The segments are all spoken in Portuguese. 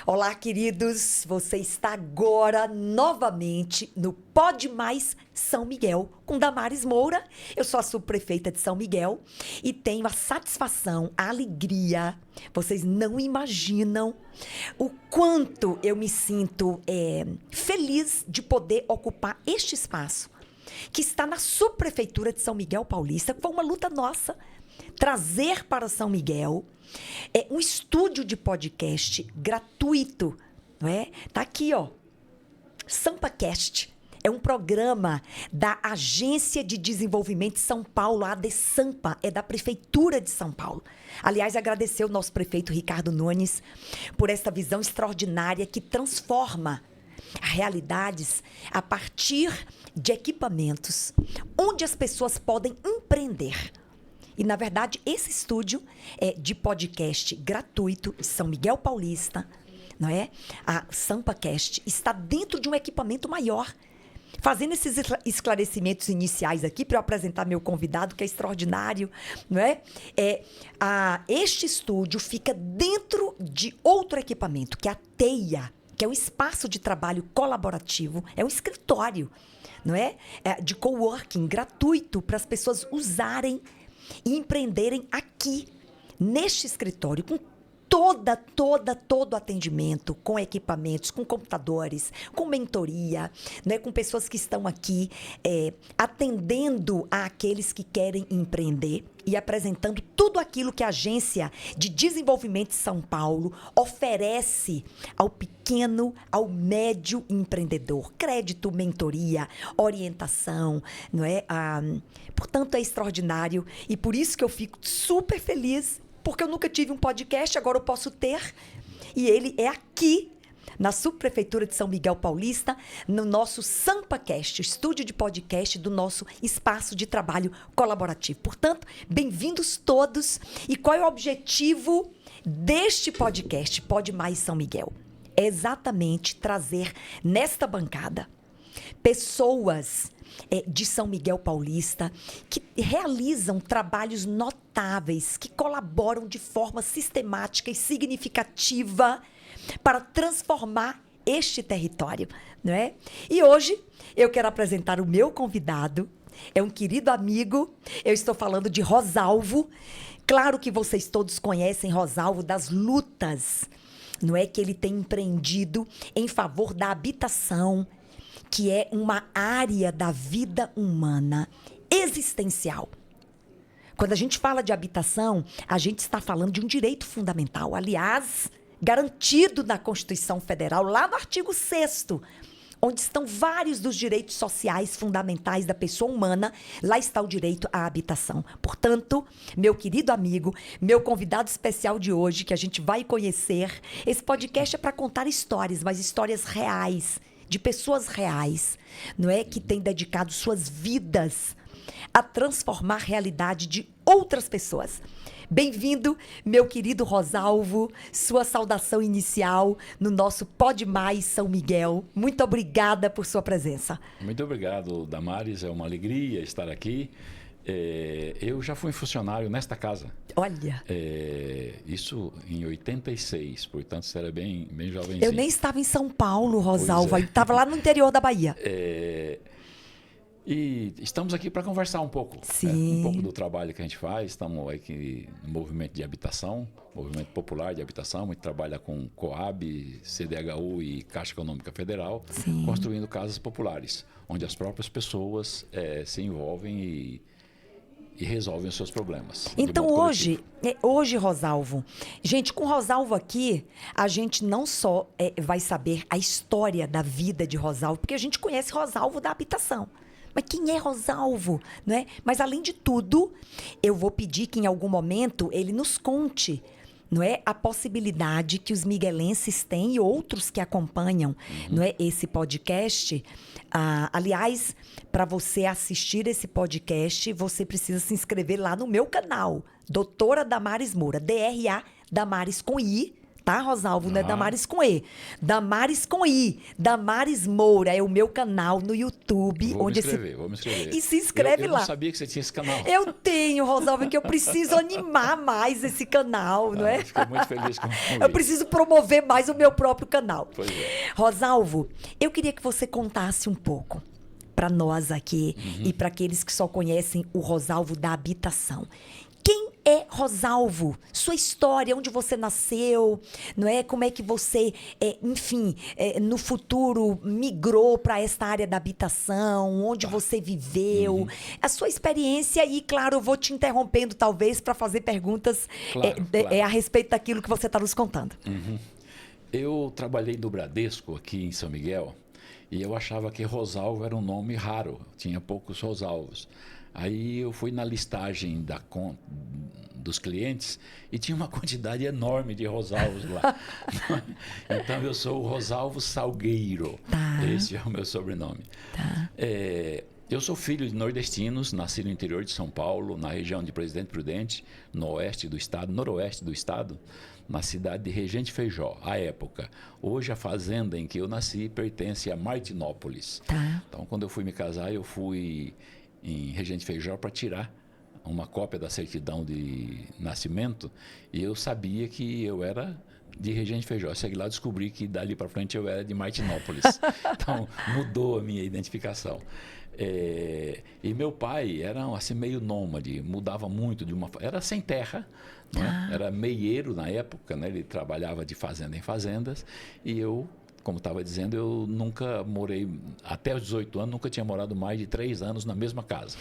Olá, queridos! Você está agora novamente no Pode Mais São Miguel, com Damares Moura. Eu sou a subprefeita de São Miguel e tenho a satisfação, a alegria. Vocês não imaginam o quanto eu me sinto feliz de poder ocupar este espaço, que está na subprefeitura de São Miguel Paulista. Foi uma luta nossa trazer para São Miguel um estúdio de podcast gratuito, não é? Tá aqui, ó. SampaCast. É um programa da Agência de Desenvolvimento de São Paulo, a ADSampa, é da Prefeitura de São Paulo. Aliás, agradecer o nosso prefeito Ricardo Nunes por essa visão extraordinária que transforma realidades a partir de equipamentos onde as pessoas podem empreender. E, na verdade, esse estúdio de podcast gratuito de São Miguel Paulista, não é? A SampaCast está dentro de um equipamento maior. Fazendo esses esclarecimentos iniciais aqui para eu apresentar meu convidado, que é extraordinário, não é? Este estúdio fica dentro de outro equipamento, que é a Teia, que é um espaço de trabalho colaborativo, é um escritório, não é? De coworking gratuito para as pessoas usarem e empreenderem aqui, neste escritório, com todo atendimento, com equipamentos, com computadores, com mentoria, né, com pessoas que estão aqui atendendo àqueles que querem empreender e apresentando tudo aquilo que a Agência de Desenvolvimento de São Paulo oferece ao pequeno, ao médio empreendedor. Crédito, mentoria, orientação, não é? Portanto, é extraordinário e por isso que eu fico super feliz, porque eu nunca tive um podcast, agora eu posso ter. E ele é aqui, na subprefeitura de São Miguel Paulista, no nosso SampaCast, o estúdio de podcast do nosso espaço de trabalho colaborativo. Portanto, bem-vindos todos. E qual é o objetivo deste podcast, Pode Mais São Miguel? É exatamente trazer nesta bancada pessoas de São Miguel Paulista que realizam trabalhos notáveis, que colaboram de forma sistemática e significativa para transformar este território, não é? E hoje eu quero apresentar o meu convidado, é um querido amigo, eu estou falando de Rosalvo. Claro que vocês todos conhecem Rosalvo das lutas, não é, que ele tem empreendido em favor da habitação, que é uma área da vida humana existencial. Quando a gente fala de habitação, a gente está falando de um direito fundamental, aliás, garantido na Constituição Federal, lá no artigo 6º, onde estão vários dos direitos sociais fundamentais da pessoa humana, lá está o direito à habitação. Portanto, meu querido amigo, meu convidado especial de hoje, que a gente vai conhecer, esse podcast é para contar histórias, mas histórias reais, de pessoas reais, não é, que têm dedicado suas vidas a transformar a realidade de outras pessoas. Bem-vindo, meu querido Rosalvo, sua saudação inicial no nosso Pode Mais São Miguel. Muito obrigada por sua presença. Muito obrigado, Damares, é uma alegria estar aqui. Eu já fui funcionário nesta casa. Olha. Isso em 86, portanto você era bem jovenzinho. Eu nem estava em São Paulo, Rosalvo, eu estava lá no interior da Bahia. E estamos aqui para conversar um pouco. Sim. Um pouco do trabalho que a gente faz. Estamos aqui no movimento de habitação, movimento popular de habitação. A gente trabalha com Coab, CDHU e Caixa Econômica Federal, sim, construindo casas populares, onde as próprias pessoas se envolvem e resolvem os seus problemas. Então hoje, Rosalvo, gente, com Rosalvo aqui, a gente não só vai saber a história da vida de Rosalvo, porque a gente conhece Rosalvo da habitação. Mas quem é Rosalvo, não é? Mas além de tudo, eu vou pedir que em algum momento ele nos conte, não é, a possibilidade que os miguelenses têm e outros que acompanham, não é, esse podcast. Aliás, para você assistir esse podcast, você precisa se inscrever lá no meu canal, Doutora Damares Moura, DRA Damares com I, tá, Rosalvo? Não é Damares com E. Damares com I. Damares Moura é o meu canal no YouTube. Vou me inscrever. E se inscreve lá. Eu não sabia que você tinha esse canal. Eu tenho, Rosalvo, que eu preciso animar mais esse canal, não é? Fiquei muito feliz com isso. Eu preciso promover mais o meu próprio canal. Pois é. Rosalvo, eu queria que você contasse um pouco para nós aqui e para aqueles que só conhecem o Rosalvo da habitação. Quem é Rosalvo? Sua história, onde você nasceu, não é? Como é que você, enfim, no futuro migrou para esta área da habitação? Onde você viveu? A sua experiência e, claro, eu vou te interrompendo talvez para fazer perguntas Claro. a respeito daquilo que você está nos contando. Eu trabalhei no Bradesco, aqui em São Miguel, e eu achava que Rosalvo era um nome raro, tinha poucos Rosalvos. Aí eu fui na listagem dos clientes e tinha uma quantidade enorme de Rosalvos lá. Então eu sou o Rosalvo Salgueiro, esse é o meu sobrenome. Eu sou filho de nordestinos, nasci no interior de São Paulo, na região de Presidente Prudente, noroeste do estado, na cidade de Regente Feijó, à época. Hoje a fazenda em que eu nasci pertence a Martinópolis. Então quando eu fui me casar, eu fui em Regente Feijó para tirar uma cópia da certidão de nascimento e eu sabia que eu era de Regente Feijó. Cheguei lá e descobri que dali para frente eu era de Martinópolis. Então mudou a minha identificação. E meu pai era assim meio nômade, mudava muito era sem terra, né? Era meieiro na época, né? Ele trabalhava de fazenda em fazendas e eu, como estava dizendo, eu nunca morei, até os 18 anos, nunca tinha morado mais de 3 anos na mesma casa.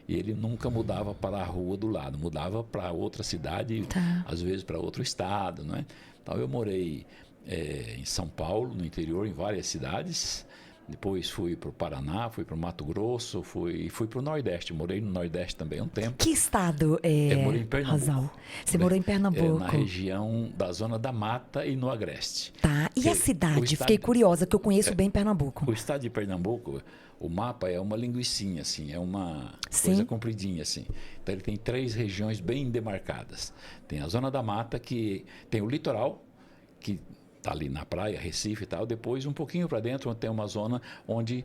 E ele nunca mudava para a rua do lado, mudava para outra cidade, às vezes para outro estado, né? Então eu morei em São Paulo, no interior, em várias cidades. Depois fui para o Paraná, fui para o Mato Grosso, fui para o Nordeste. Morei no Nordeste também um tempo. Que estado Eu morei em Pernambuco. Rosalvo? Você morou em Pernambuco? Na região da Zona da Mata e no Agreste. E a cidade? Fiquei curiosa, que eu conheço bem Pernambuco. O estado de Pernambuco, o mapa é uma linguicinha, assim, é uma coisa compridinha, assim. Então ele tem 3 regiões bem demarcadas. Tem a Zona da Mata, que tem o litoral, que está ali na praia, Recife e tal. Depois, um pouquinho para dentro, onde tem uma zona onde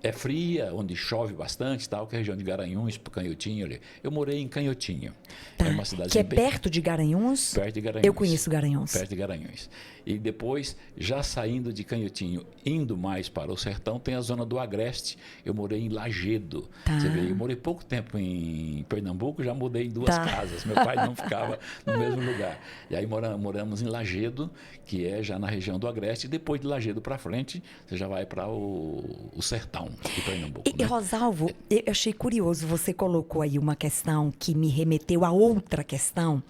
é fria, onde chove bastante, tal, que é a região de Garanhuns, Canhotinho ali. Eu morei em Canhotinho. É uma cidade que é perto de Garanhuns? Perto de Garanhuns. Eu conheço Garanhuns. Perto de Garanhuns. E depois, já saindo de Canhotinho, indo mais para o sertão, tem a zona do Agreste. Eu morei em Lagedo. Você vê, eu morei pouco tempo em Pernambuco, já mudei em 2 casas. Meu pai não ficava no mesmo lugar. E aí moramos em Lagedo, que é já na região do Agreste. E depois de Lagedo para frente, você já vai para o sertão de Pernambuco. E Rosalvo, eu achei curioso, você colocou aí uma questão que me remeteu a outra questão,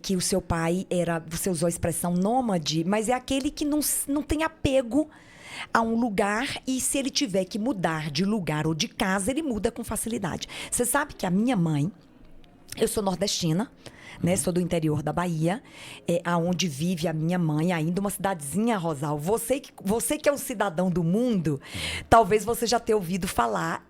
que o seu pai você usou a expressão nômade, mas é aquele que não tem apego a um lugar e se ele tiver que mudar de lugar ou de casa, ele muda com facilidade. Você sabe que a minha mãe, eu sou nordestina, né? Sou do interior da Bahia, aonde vive a minha mãe, ainda uma cidadezinha, Rosalvo. Você que é um cidadão do mundo, talvez você já tenha ouvido falar,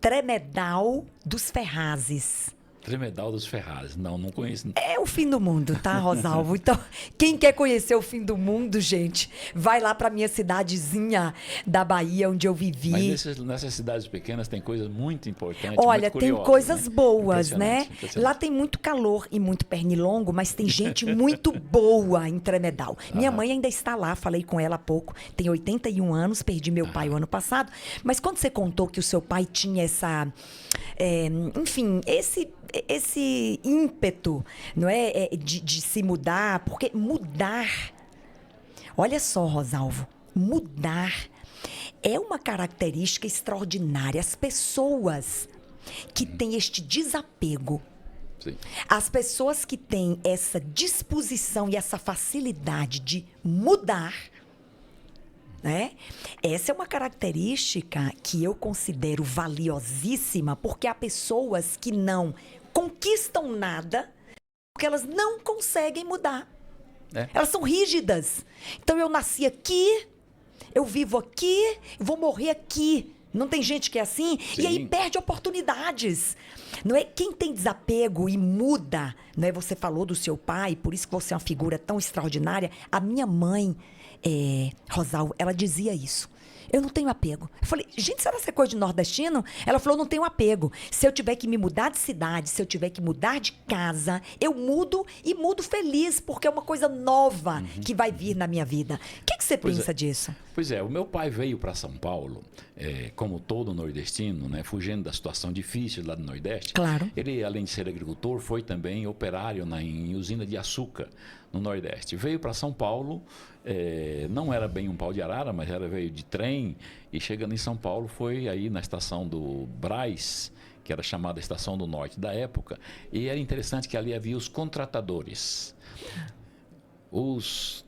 Tremedal dos Ferrazes. Tremedal dos Ferrazes. Não conheço. É o fim do mundo, tá, Rosalvo? Então, quem quer conhecer o fim do mundo, gente, vai lá pra minha cidadezinha da Bahia, onde eu vivi. Mas nessas cidades pequenas tem coisas muito importantes, olha, muito curiosas, tem coisas boas, né? Impressionante. Lá tem muito calor e muito pernilongo, mas tem gente muito boa em Tremedal. Minha mãe ainda está lá, falei com ela há pouco, tem 81 anos, perdi meu pai o ano passado. Mas quando você contou que o seu pai tinha enfim, esse ímpeto, não é, de se mudar, porque mudar, olha só, Rosalvo, mudar é uma característica extraordinária. As pessoas que têm este desapego, as pessoas que têm essa disposição e essa facilidade de mudar, né? Essa é uma característica que eu considero valiosíssima, porque há pessoas que não conquistam nada porque elas não conseguem mudar. Elas são rígidas. Então, eu nasci aqui, eu vivo aqui, vou morrer aqui. Não tem gente que é assim? Sim. E aí perde oportunidades. Não é quem tem desapego e muda, não é? Você falou do seu pai, por isso que você é uma figura tão extraordinária. A minha mãe, Rosalvo, ela dizia isso. Eu não tenho apego. Eu falei, gente, será que é coisa de nordestino? Ela falou, não tenho apego. Se eu tiver que me mudar de cidade, se eu tiver que mudar de casa, eu mudo e mudo feliz, porque é uma coisa nova que vai vir na minha vida. O que você pensa disso? Pois é, o meu pai veio para São Paulo, como todo nordestino, né, fugindo da situação difícil lá do Nordeste. Claro. Ele, além de ser agricultor, foi também operário em usina de açúcar no Nordeste. Veio para São Paulo, não era bem um pau de arara, mas veio de trem, e chegando em São Paulo foi aí na estação do Brás, que era chamada Estação do Norte da época, e era interessante que ali havia os contratadores. Os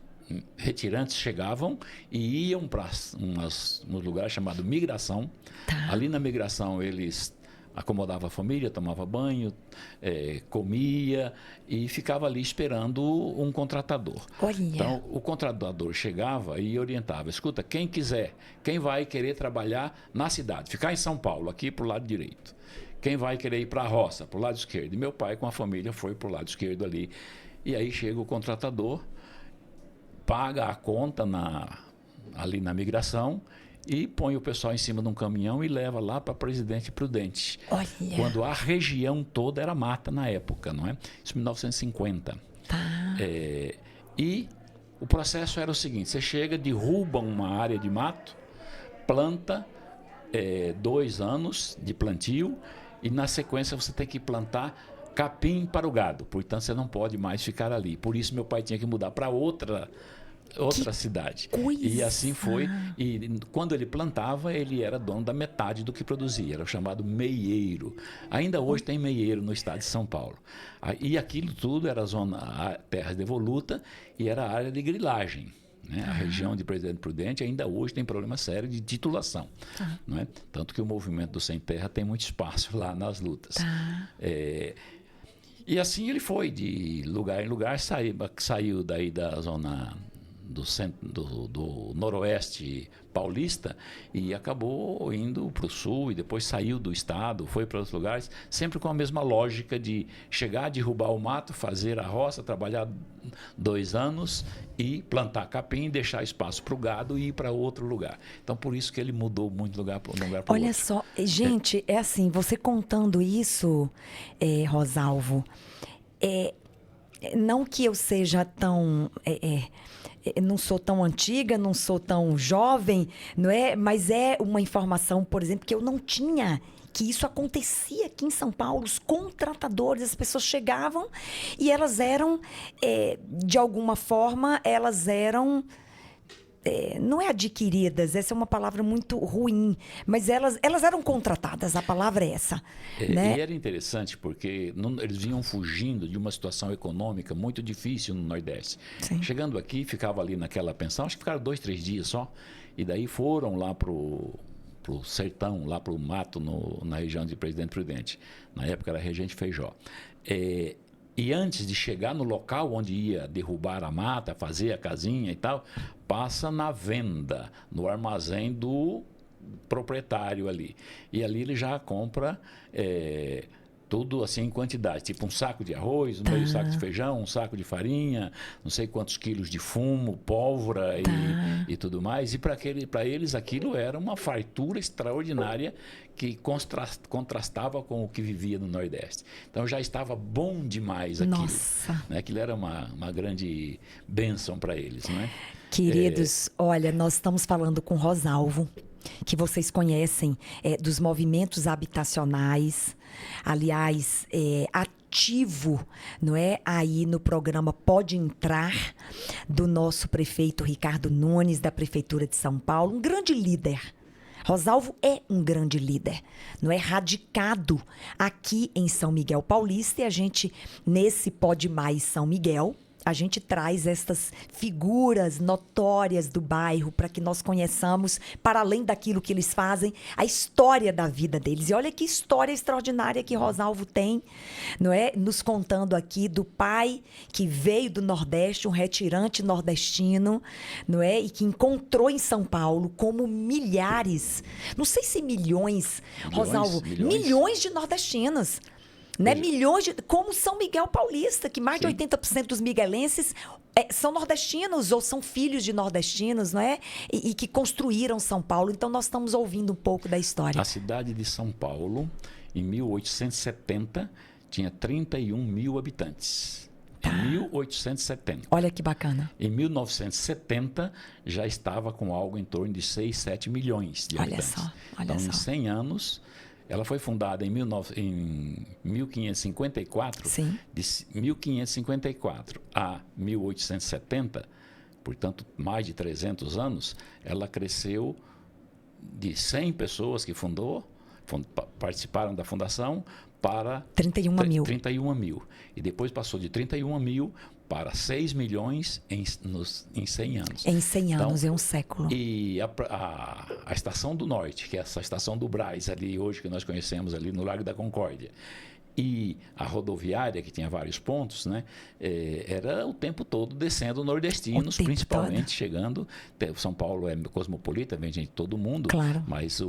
retirantes chegavam e iam para um lugar chamado Migração. Tá. Ali na Migração eles acomodavam a família, tomava banho, comia e ficava ali esperando um contratador. Olha. Então o contratador chegava e orientava, escuta, quem quiser, quem vai querer trabalhar na cidade, ficar em São Paulo, aqui para o lado direito, quem vai querer ir para a roça, para o lado esquerdo. E meu pai com a família foi para o lado esquerdo ali. E aí chega o contratador, paga a conta ali na Migração e põe o pessoal em cima de um caminhão e leva lá para Presidente Prudente. Olha. Quando a região toda era mata na época, não é? Isso em 1950. Tá. E o processo era o seguinte, você chega, derruba uma área de mato, planta 2 anos de plantio e na sequência você tem que plantar capim para o gado, portanto você não pode mais ficar ali. Por isso meu pai tinha que mudar para outra cidade. Coisa. E assim foi. E quando ele plantava, ele era dono da metade do que produzia. Era o chamado meieiro. Ainda hoje tem meieiro no estado de São Paulo. E aquilo tudo era terra devoluta e era área de grilagem. Né? A região de Presidente Prudente ainda hoje tem problema sério de titulação. Não é? Tanto que o movimento do Sem Terra tem muito espaço lá nas lutas. E assim ele foi, de lugar em lugar, saiu daí da zona do noroeste paulista e acabou indo para o sul e depois saiu do estado, foi para outros lugares, sempre com a mesma lógica de chegar, derrubar o mato, fazer a roça, trabalhar 2 anos e plantar capim, deixar espaço para o gado e ir para outro lugar. Então, por isso que ele mudou muito de lugar para outro. Olha só, gente, é assim, você contando isso, Rosalvo, não que eu seja tão... não sou tão antiga, não sou tão jovem, não é? Mas é uma informação, por exemplo, que eu não tinha, que isso acontecia aqui em São Paulo. Os contratadores, as pessoas chegavam e elas eram, de alguma forma, elas eram... não é adquiridas, essa é uma palavra muito ruim, mas elas eram contratadas, a palavra é essa. Né? E era interessante porque eles vinham fugindo de uma situação econômica muito difícil no Nordeste. Sim. Chegando aqui, ficava ali naquela pensão, acho que ficaram 2, 3 dias só, e daí foram lá pro sertão, lá pro mato, na região de Presidente Prudente. Na época era Regente Feijó. E antes de chegar no local onde ia derrubar a mata, fazer a casinha e tal, passa na venda, no armazém do proprietário ali. E ali ele já compra tudo assim em quantidade, tipo um saco de arroz, meio saco de feijão, um saco de farinha, não sei quantos quilos de fumo, pólvora e tudo mais. E para eles aquilo era uma fartura extraordinária que contrastava com o que vivia no Nordeste. Então já estava bom demais aquilo. Nossa. Né? Aquilo era uma grande bênção para eles, não é? Queridos, olha, nós estamos falando com Rosalvo, que vocês conhecem dos movimentos habitacionais, aliás, ativo, não é? Aí no programa Pode Entrar, do nosso prefeito Ricardo Nunes, da Prefeitura de São Paulo, um grande líder. Rosalvo é um grande líder, não é? Radicado aqui em São Miguel Paulista, e a gente, nesse Pode Mais São Miguel, a gente traz essas figuras notórias do bairro para que nós conheçamos, para além daquilo que eles fazem, a história da vida deles. E olha que história extraordinária que Rosalvo tem, não é? Nos contando aqui do pai que veio do Nordeste, um retirante nordestino, não é? E que encontrou em São Paulo como milhares, não sei se milhões, Rosalvo, milhões de nordestinos. Né? Hoje- Milhões de... Como São Miguel Paulista, que mais de Sim. 80% dos miguelenses são nordestinos ou são filhos de nordestinos, não é? E que construíram São Paulo. Então, nós estamos ouvindo um pouco da história. A cidade de São Paulo, em 1870, tinha 31 mil habitantes. Em 1870. Olha que bacana. Em 1970, já estava com algo em torno de 6, 7 milhões de Olha habitantes. só, olha Então, só. em 100 anos, ela foi fundada em 1554. Sim. De 1554 a 1870, portanto, mais de 300 anos, ela cresceu de 100 pessoas que participaram da fundação para 31 mil. 31 mil. E depois passou de 31 mil para 6 milhões em 100 anos. Em 100 Então, anos, em um século. E a Estação do Norte, que é essa Estação do Brás, ali hoje que nós conhecemos ali no Largo da Concórdia, e a rodoviária, que tinha vários pontos, né, era o tempo todo descendo nordestinos, principalmente chegando. São Paulo é cosmopolita, vem gente de todo mundo, claro. Mas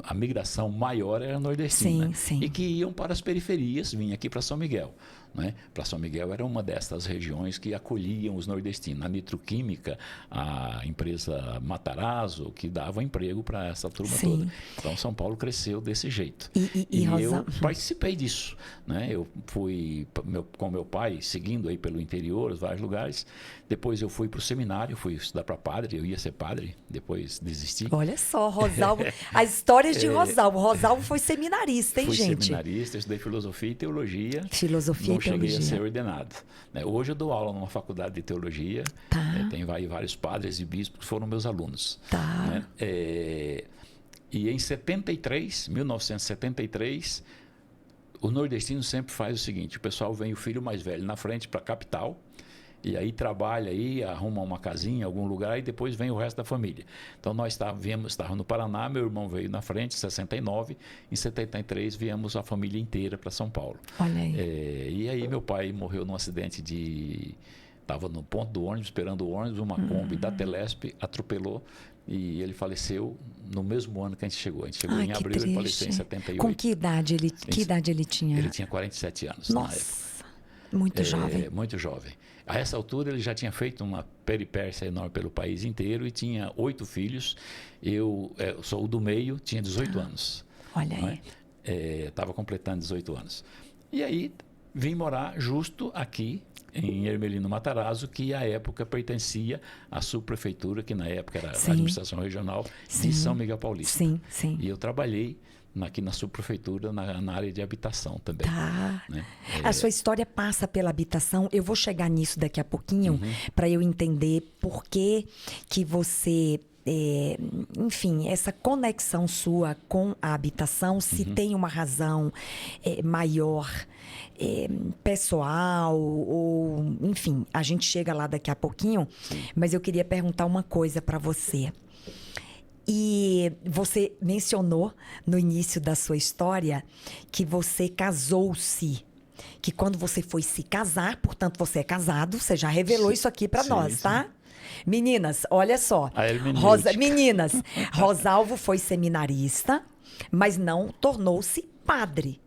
a migração maior era nordestina. Sim, sim. E que iam para as periferias, vinham aqui para São Miguel. Né? Para São Miguel era uma dessas regiões que acolhiam os nordestinos. A Nitroquímica, a empresa Matarazzo, que dava emprego para essa turma Sim. toda. Então, São Paulo cresceu desse jeito. E eu participei disso. Né? Eu fui com meu pai, seguindo aí pelo interior, vários lugares. Depois eu fui para o seminário, fui estudar para padre. Eu ia ser padre, depois desisti. Olha só, Rosalvo. As histórias de Rosalvo. Rosalvo foi seminarista, hein, gente? Fui seminarista, estudei filosofia e teologia. Filosofia e teologia. Cheguei a ser ordenado. Né? Hoje eu dou aula numa faculdade de teologia. Tá. Tem vários padres e bispos que foram meus alunos. Tá. Né? E em 1973, o nordestino sempre faz o seguinte: o pessoal vem o filho mais velho na frente para a capital, e aí trabalha aí, arruma uma casinha em algum lugar e depois vem o resto da família. Então nós estávamos no Paraná, meu irmão veio na frente, em 69, em 73 viemos a família inteira para São Paulo. Olha aí. E aí meu pai morreu num acidente estava no ponto do ônibus, esperando o ônibus, uma Kombi da Telesp atropelou e ele faleceu no mesmo ano que a gente chegou. A gente chegou em abril e ele faleceu em 78. Com que idade ele tinha? Ele tinha 47 anos na época. Nossa, muito jovem. Muito jovem. A essa altura ele já tinha feito uma peripécia enorme pelo país inteiro e tinha 8 filhos. Eu sou o do meio, tinha 18 anos. Olha aí. Estava completando 18 anos. E aí vim morar justo aqui em Hermelino Matarazzo, que à época pertencia à subprefeitura, que na época era a administração regional de São Miguel Paulista. Sim, sim. E eu trabalhei aqui na subprefeitura, na área de habitação também. Tá. Né? A sua história passa pela habitação. Eu vou chegar nisso daqui a pouquinho para eu entender por que você... enfim, essa conexão sua com a habitação, se tem uma razão maior, pessoal, ou enfim, a gente chega lá daqui a pouquinho. Sim. Mas eu queria perguntar uma coisa para você. E você mencionou no início da sua história que você casou-se. Que quando você foi se casar, portanto, você é casado, você já revelou isso aqui para nós, tá? Meninas, olha só. Meninas, Rosalvo foi seminarista, mas não tornou-se padre,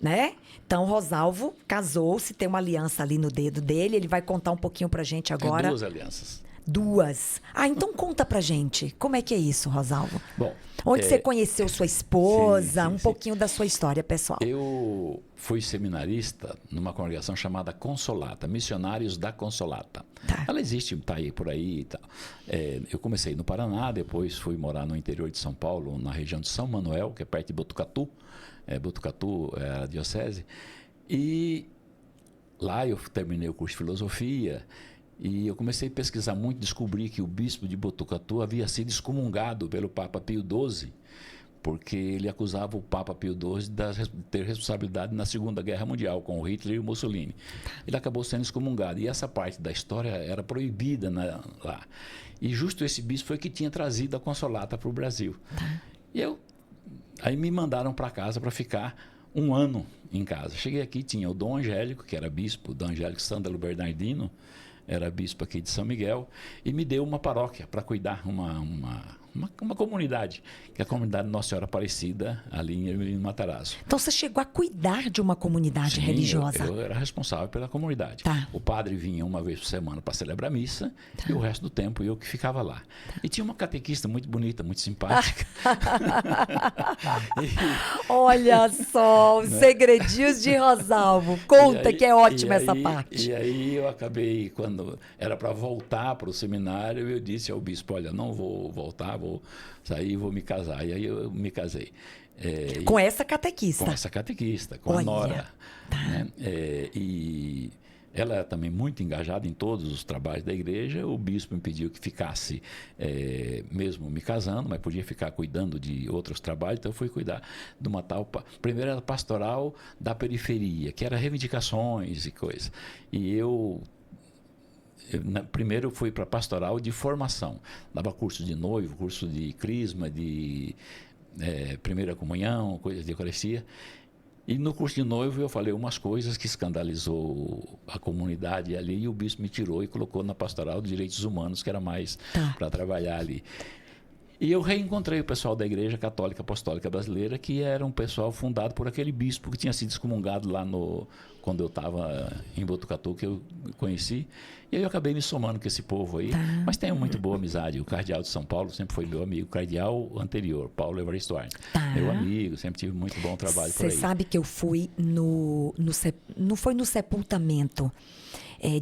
né? Então, Rosalvo casou-se, tem uma aliança ali no dedo dele. Ele vai contar um pouquinho pra gente agora. Tem 2 alianças. 2. Então conta pra gente. Como é que é isso, Rosalvo? Bom, onde você conheceu sua esposa? Sim. Pouquinho da sua história, pessoal. Eu fui seminarista numa congregação chamada Consolata, Missionários da Consolata. Tá. Ela existe, está aí por aí e tal. Eu comecei no Paraná, depois fui morar no interior de São Paulo, na região de São Manuel, que é perto de Botucatu. Botucatu é a diocese. E lá eu terminei o curso de filosofia. E eu comecei a pesquisar muito, descobri que o bispo de Botucatu havia sido excomungado pelo Papa Pio XII, porque ele acusava o Papa Pio XII de ter responsabilidade na Segunda Guerra Mundial, com o Hitler e o Mussolini. Ele acabou sendo excomungado, e essa parte da história era proibida lá. E justo esse bispo foi que tinha trazido a Consolata para o Brasil. E aí me mandaram para casa para ficar 1 ano em casa. Cheguei aqui, tinha o Dom Angélico, que era bispo, Dom Angélico Sândalo Bernardino, era bispo aqui de São Miguel, e me deu uma paróquia para cuidar, uma uma comunidade, que é a comunidade Nossa Senhora Aparecida, ali em Matarazzo. Então você chegou a cuidar de uma comunidade Sim, religiosa? Eu era responsável pela comunidade. Tá. O padre vinha uma vez por semana para celebrar a missa e o resto do tempo eu que ficava lá. E tinha uma catequista muito bonita, muito simpática. Olha só, os segredinhos de Rosalvo. Conta, que é ótima essa parte. E aí eu acabei, quando era para voltar para o seminário, eu disse ao bispo, olha, não vou voltar, vou sair, vou me casar. E aí eu me casei. Com essa catequista? Com essa catequista, com Olha, a Nora. tá. Né? E ela é também muito engajada em todos os trabalhos da igreja. O bispo me pediu que ficasse, mesmo me casando, mas podia ficar cuidando de outros trabalhos, então eu fui cuidar de uma tal... Primeiro era pastoral da periferia, que era reivindicações e coisas. E primeiro eu fui para pastoral de formação. Dava curso de noivo, curso de crisma, de primeira comunhão, coisas de Eucaristia. E no curso de noivo eu falei umas coisas que escandalizou a comunidade ali, e o bispo me tirou e colocou na pastoral de direitos humanos, que era mais para trabalhar ali. E eu reencontrei o pessoal da Igreja Católica Apostólica Brasileira, que era um pessoal fundado por aquele bispo que tinha sido excomungado lá quando eu estava em Botucatu, que eu conheci. E aí eu acabei me somando com esse povo aí. Mas tenho muito boa amizade. O cardeal de São Paulo sempre foi meu amigo. O cardeal anterior, Paulo Evaristo Arnes. Meu amigo, sempre tive muito bom trabalho por aí. Você sabe que eu fui não foi no sepultamento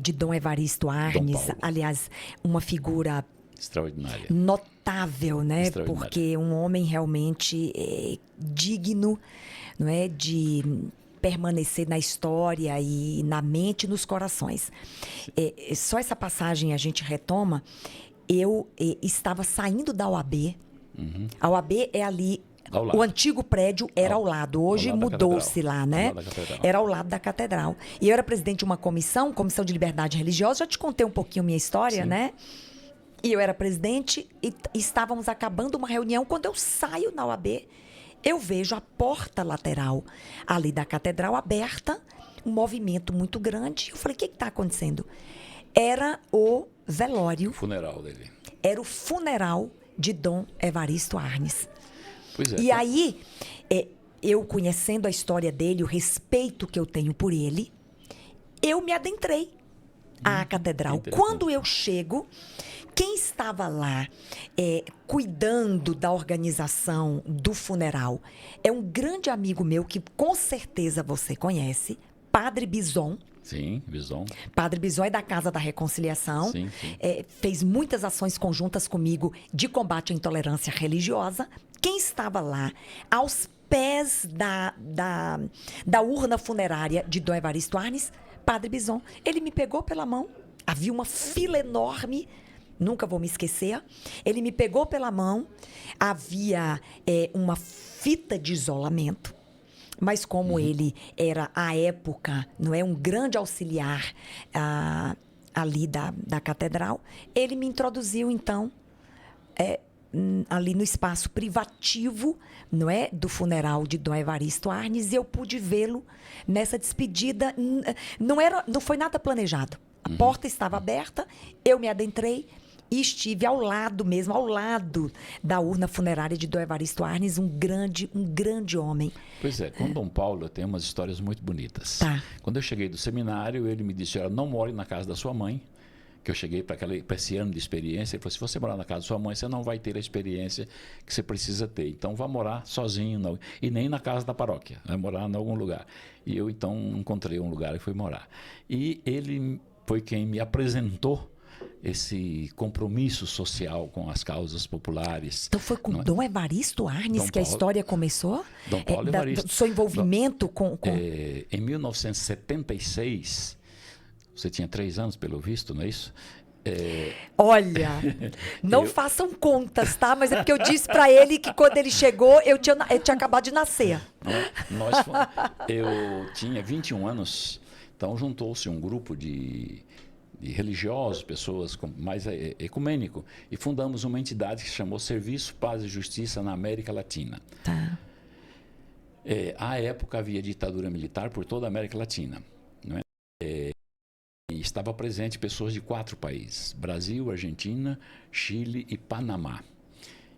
de Dom Evaristo Arnes, aliás, uma figura extraordinária, notável, né? Porque um homem realmente digno, não é, de permanecer na história e na mente e nos corações. Só essa passagem a gente retoma. Eu estava saindo da OAB. A OAB é ali. O antigo prédio era ao lado. Hoje mudou-se lá, né? Era ao lado da catedral. E eu era presidente de uma comissão de liberdade religiosa. Já te contei um pouquinho minha história, né? E eu era presidente e estávamos acabando uma reunião. Quando eu saio na OAB, eu vejo a porta lateral ali da catedral aberta, um movimento muito grande. Eu falei, o que está acontecendo? Era o velório. O funeral dele. Era o funeral de Dom Evaristo Arnes. Pois é. E aí, eu conhecendo a história dele, o respeito que eu tenho por ele, eu me adentrei à catedral. Quando eu chego, quem estava lá cuidando da organização do funeral é um grande amigo meu que com certeza você conhece, Padre Bison. Sim, Bison. Padre Bison é da Casa da Reconciliação. Sim, sim. Fez muitas ações conjuntas comigo de combate à intolerância religiosa. Quem estava lá, aos pés da urna funerária de Dom Evaristo Arnes, Padre Bison. Ele me pegou pela mão. Havia uma fila enorme. Nunca vou me esquecer. Ele me pegou pela mão. Havia uma fita de isolamento. Mas como ele era, à época, não é, um grande auxiliar ali da catedral, ele me introduziu, então, ali no espaço privativo, não é, do funeral de Dom Evaristo Arnes, e eu pude vê-lo nessa despedida. Não foi nada planejado. A porta estava aberta, eu me adentrei e estive ao lado da urna funerária de Dom Evaristo Arnes, um grande homem. Pois é, com Dom Paulo eu tenho umas histórias muito bonitas. Quando eu cheguei do seminário, ele me disse, olha, não more na casa da sua mãe, que eu cheguei para esse ano de experiência. Ele falou, se você morar na casa da sua mãe, você não vai ter a experiência que você precisa ter. Então, vá morar sozinho, e nem na casa da paróquia, vai morar em algum lugar. E eu, então, encontrei um lugar e fui morar. E ele foi quem me apresentou esse compromisso social com as causas populares. Então foi com Dom Evaristo Arnes que a história começou? Dom Paulo Evaristo. Do seu envolvimento com... Em 1976, você tinha 3 anos, pelo visto, não é isso? Olha, não façam contas, tá? Mas é porque eu disse para ele que quando ele chegou, eu tinha acabado de nascer. Eu tinha 21 anos, então juntou-se um grupo de religiosos, pessoas mais ecumênico, e fundamos uma entidade que se chamou Serviço, Paz e Justiça na América Latina. À época havia ditadura militar por toda a América Latina. Não é? E estava presente pessoas de 4 países, Brasil, Argentina, Chile e Panamá.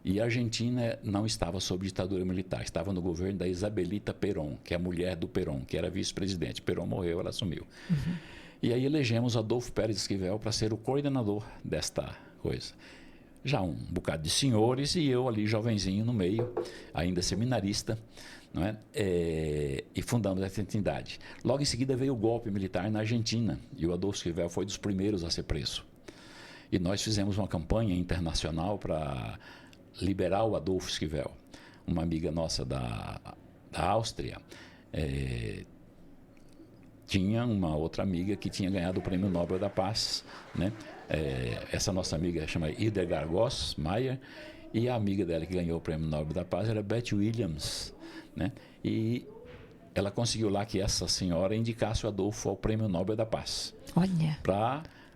E a Argentina não estava sob ditadura militar, estava no governo da Isabelita Perón, que é a mulher do Perón, que era vice-presidente. Perón morreu, ela assumiu. E aí elegemos Adolfo Pérez Esquivel para ser o coordenador desta coisa. Já um bocado de senhores e eu ali jovenzinho no meio, ainda seminarista, não é? E fundamos essa entidade. Logo em seguida veio o golpe militar na Argentina e o Adolfo Esquivel foi dos primeiros a ser preso. E nós fizemos uma campanha internacional para liberar o Adolfo Esquivel. Uma amiga nossa da Áustria tinha uma outra amiga que tinha ganhado o Prêmio Nobel da Paz, né? Essa nossa amiga chama Hildegard Goss Mayer, e a amiga dela que ganhou o Prêmio Nobel da Paz era Betty Williams, né? E ela conseguiu lá que essa senhora indicasse o Adolfo ao Prêmio Nobel da Paz. Olha.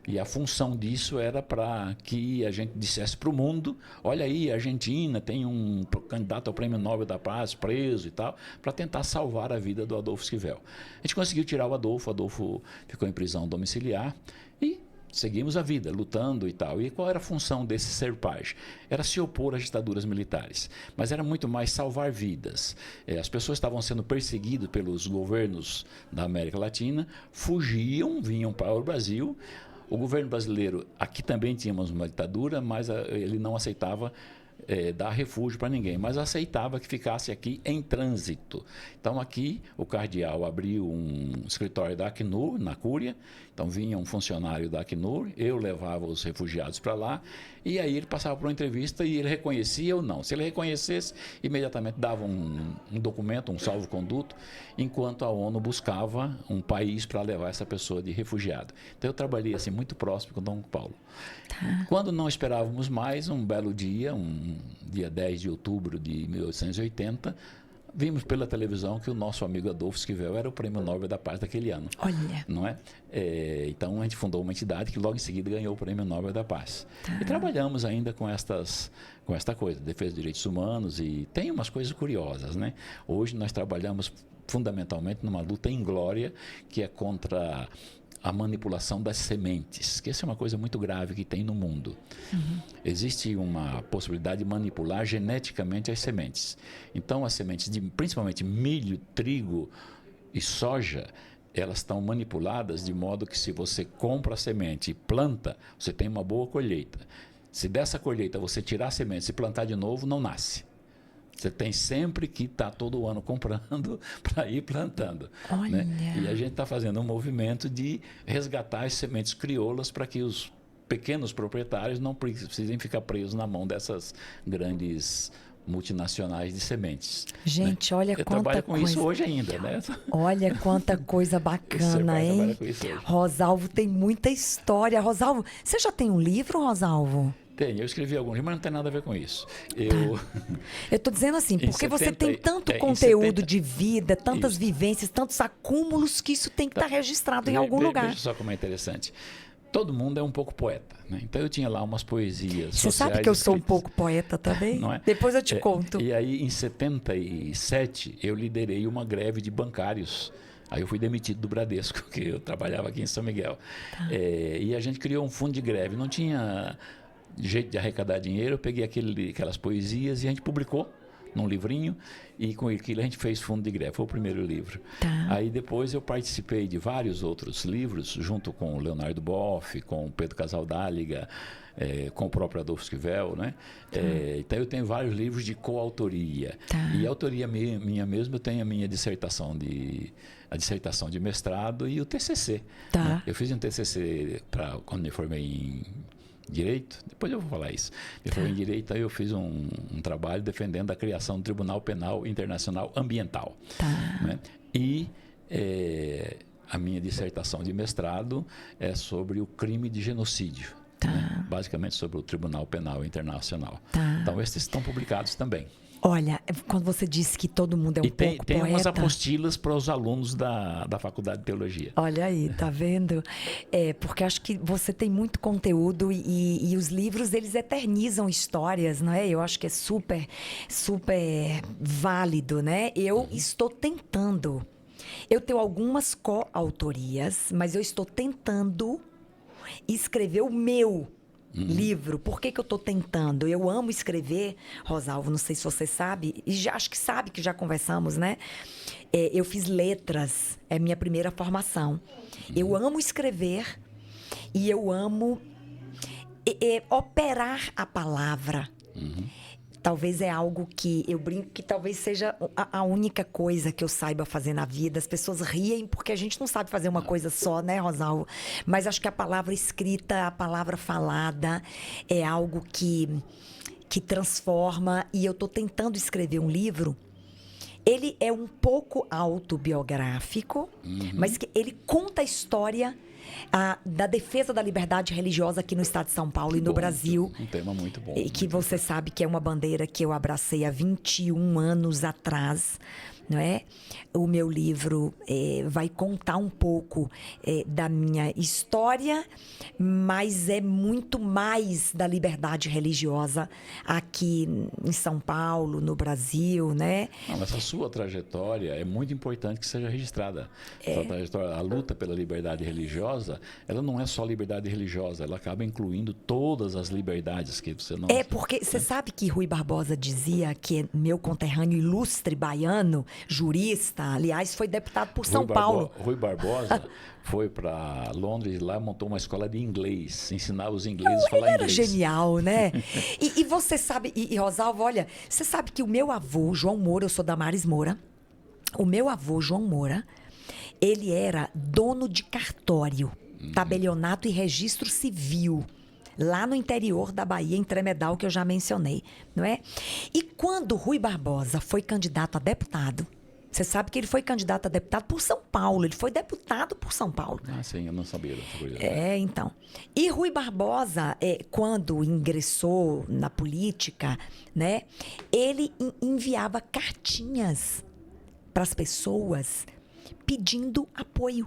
E a função disso era para que a gente dissesse para o mundo, olha aí, a Argentina tem um candidato ao Prêmio Nobel da Paz preso e tal, para tentar salvar a vida do Adolfo Esquivel. A gente conseguiu tirar o Adolfo ficou em prisão domiciliar e seguimos a vida, lutando e tal. E qual era a função desse Serpage? Era se opor às ditaduras militares, mas era muito mais salvar vidas. As pessoas estavam sendo perseguidas pelos governos da América Latina, fugiam, vinham para o Brasil. O governo brasileiro, aqui também tínhamos uma ditadura, mas ele não aceitava dar refúgio para ninguém, mas aceitava que ficasse aqui em trânsito. Então aqui o cardeal abriu um escritório da Acnur, na Cúria, então vinha um funcionário da Acnur, eu levava os refugiados para lá, e aí ele passava por uma entrevista e ele reconhecia ou não. Se ele reconhecesse, imediatamente dava um documento, um salvo-conduto, enquanto a ONU buscava um país para levar essa pessoa de refugiado. Então eu trabalhei assim muito próximo com Dom Paulo. Tá. Quando não esperávamos mais, um belo dia, dia 10 de outubro de 1880, vimos pela televisão que o nosso amigo Adolfo Esquivel era o Prêmio Nobel da Paz daquele ano. Olha. Não é? Então a gente fundou uma entidade que logo em seguida ganhou o Prêmio Nobel da Paz. Tá. E trabalhamos ainda com esta coisa, defesa dos direitos humanos, e tem umas coisas curiosas, né? Hoje nós trabalhamos fundamentalmente numa luta inglória que é contra a manipulação das sementes, que essa é uma coisa muito grave que tem no mundo. Existe uma possibilidade de manipular geneticamente as sementes. Então, as sementes de principalmente milho, trigo e soja, elas estão manipuladas de modo que se você compra a semente e planta, você tem uma boa colheita. Se dessa colheita você tirar a semente e plantar de novo, não nasce. Você tem sempre que estar todo ano comprando para ir plantando. Olha. Né? E a gente está fazendo um movimento de resgatar as sementes crioulas para que os pequenos proprietários não precisem ficar presos na mão dessas grandes multinacionais de sementes. Gente, né? Olha eu quanta trabalho com coisa. isso hoje ainda, né? Olha quanta coisa bacana, hein? Rosalvo tem muita história. Rosalvo, você já tem um livro, Rosalvo? Tem, eu escrevi alguns livros, mas não tem nada a ver com isso. Eu estou dizendo assim, porque você tem tanto conteúdo de vida, tantas vivências, tantos acúmulos, que isso tem que estar registrado em algum lugar. Veja só como é interessante. Todo mundo é um pouco poeta, né? Então eu tinha lá umas poesias. Você sabe que eu sou um pouco poeta também? Não é? Depois eu te conto. E aí, em 77, eu liderei uma greve de bancários. Aí eu fui demitido do Bradesco, que eu trabalhava aqui em São Miguel. Tá. E a gente criou um fundo de greve. Não tinha jeito de arrecadar dinheiro, eu peguei aquelas poesias e a gente publicou num livrinho, e com aquilo a gente fez fundo de greve, foi o primeiro livro. Tá. Aí depois eu participei de vários outros livros, junto com o Leonardo Boff, com o Pedro Casaldáliga, com o próprio Adolfo Esquivel, né? Tá. Então eu tenho vários livros de coautoria. Tá. E a autoria minha mesmo, eu tenho a minha dissertação de mestrado e o TCC. Tá. Né? Eu fiz um TCC quando me formei em Direito, depois eu vou falar isso. Eu fui em Direito, aí eu fiz um trabalho defendendo a criação do Tribunal Penal Internacional Ambiental. Tá. Né? E a minha dissertação de mestrado é sobre o crime de genocídio. Tá. Né? Basicamente sobre o Tribunal Penal Internacional. Tá. Então, esses estão publicados também. Olha, quando você disse que todo mundo é um pouco poeta... Tem umas apostilas para os alunos da Faculdade de Teologia. Olha aí, tá vendo? Porque acho que você tem muito conteúdo e os livros, eles eternizam histórias, não é? Eu acho que é super, super válido, né? Eu estou tentando. Eu tenho algumas coautorias, mas eu estou tentando escrever o meu livro. Por que eu estou tentando? Eu amo escrever, Rosalvo, não sei se você sabe, e acho que sabe que já conversamos, né? Eu fiz letras, é minha primeira formação. Eu amo escrever e eu amo operar a palavra. Talvez é algo que eu brinco que talvez seja a única coisa que eu saiba fazer na vida. As pessoas riem porque a gente não sabe fazer uma coisa só, né, Rosalvo? Mas acho que a palavra escrita, a palavra falada é algo que transforma. E eu estou tentando escrever um livro. Ele é um pouco autobiográfico, mas que ele conta a história da defesa da liberdade religiosa aqui no estado de São Paulo e no Brasil. Um tema muito bom. E que você sabe que é uma bandeira que eu abracei há 21 anos atrás, não é? O meu livro vai contar um pouco da minha história, mas é muito mais da liberdade religiosa aqui em São Paulo, no Brasil, né? Não, essa sua trajetória é muito importante que seja registrada. Essa trajetória, a luta pela liberdade religiosa, ela não é só liberdade religiosa, ela acaba incluindo todas as liberdades que você não... Porque você sabe que Rui Barbosa dizia, que é meu conterrâneo ilustre baiano, jurista, aliás, foi deputado por São Paulo. Rui Barbosa foi para Londres e lá montou uma escola de inglês, ensinava os ingleses a falar inglês. Ele era genial, né? E você sabe, e Rosalvo, olha, você sabe que o meu avô, João Moura, eu sou da Maris Moura, o meu avô, João Moura, ele era dono de cartório, tabelionato e registro civil, lá no interior da Bahia, em Tremedal, que eu já mencionei, não é? E quando Rui Barbosa foi candidato a deputado, você sabe que ele foi candidato a deputado por São Paulo. Ele foi deputado por São Paulo. Ah, sim, eu não sabia dessa coisa. Então. E Rui Barbosa, quando ingressou na política, né, ele enviava cartinhas para as pessoas pedindo apoio.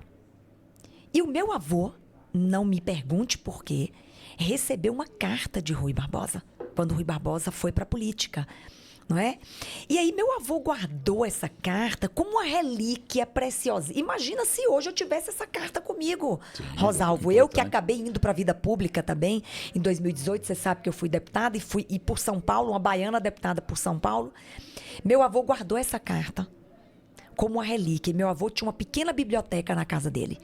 E o meu avô, não me pergunte por quê, recebeu uma carta de Rui Barbosa, quando Rui Barbosa foi para a política. Não é? E aí meu avô guardou essa carta como uma relíquia preciosa. Imagina se hoje eu tivesse essa carta comigo. Sim, Rosalvo, eu que acabei indo para a vida pública também, em 2018, você sabe que eu fui deputada e por São Paulo, uma baiana deputada por São Paulo. Meu avô guardou essa carta como uma relíquia. Meu avô tinha uma pequena biblioteca na casa dele.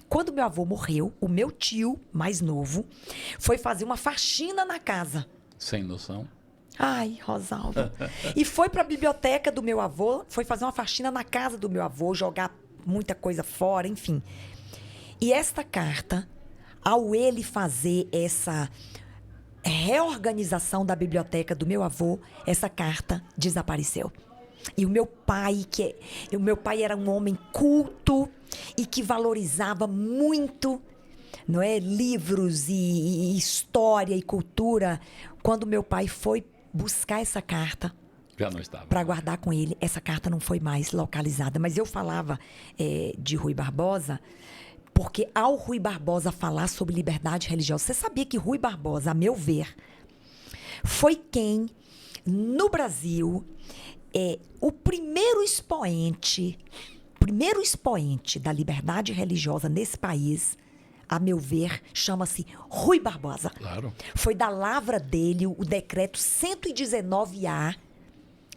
Quando meu avô morreu, o meu tio, mais novo, foi fazer uma faxina na casa. Sem noção. Ai, Rosalvo. E foi para a biblioteca do meu avô, foi fazer uma faxina na casa do meu avô, jogar muita coisa fora, enfim. E esta carta, ao ele fazer essa reorganização da biblioteca do meu avô, essa carta desapareceu. E o meu pai, o meu pai era um homem culto e que valorizava muito, não é, livros e história e cultura. Quando meu pai foi buscar essa carta, já não estava, para guardar com ele, essa carta não foi mais localizada. Mas eu falava de Rui Barbosa, porque ao Rui Barbosa falar sobre liberdade religiosa, você sabia que Rui Barbosa, a meu ver, foi quem, no Brasil, o primeiro expoente da liberdade religiosa nesse país, a meu ver, chama-se Rui Barbosa. Claro. Foi da lavra dele o decreto 119A,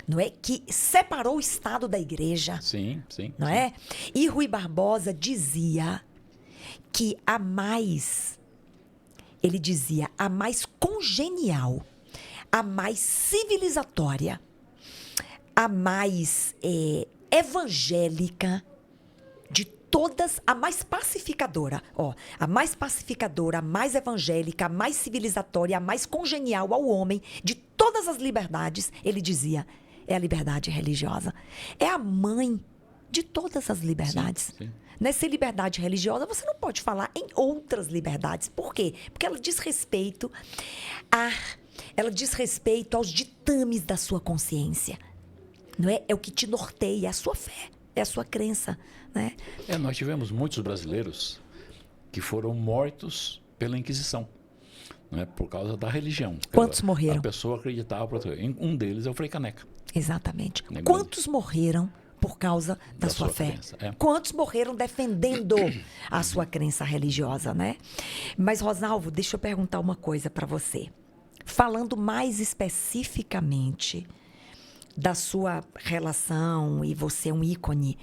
não é? Que separou o Estado da Igreja. Sim, sim. Não é? E Rui Barbosa dizia que ele dizia, a mais congenial, a mais civilizatória, a mais evangélica de todas, a mais pacificadora, a mais pacificadora, a mais evangélica, a mais civilizatória, a mais congenial ao homem de todas as liberdades, ele dizia, é a liberdade religiosa. É a mãe de todas as liberdades. Sim, sim. Nessa liberdade religiosa, você não pode falar em outras liberdades. Por quê? Porque ela diz respeito aos ditames da sua consciência. Não é? É o que te norteia, é a sua fé, é a sua crença, né? Nós tivemos muitos brasileiros que foram mortos pela Inquisição, não é? Por causa da religião. Quantos morreram? A pessoa acreditava. Um deles é o Frei Caneca. Exatamente. Quantos morreram por causa da sua fé. Crença, é. Quantos morreram defendendo a sua crença religiosa, né? Mas, Rosalvo, deixa eu perguntar uma coisa para você. Falando mais especificamente da sua relação, e você é um ícone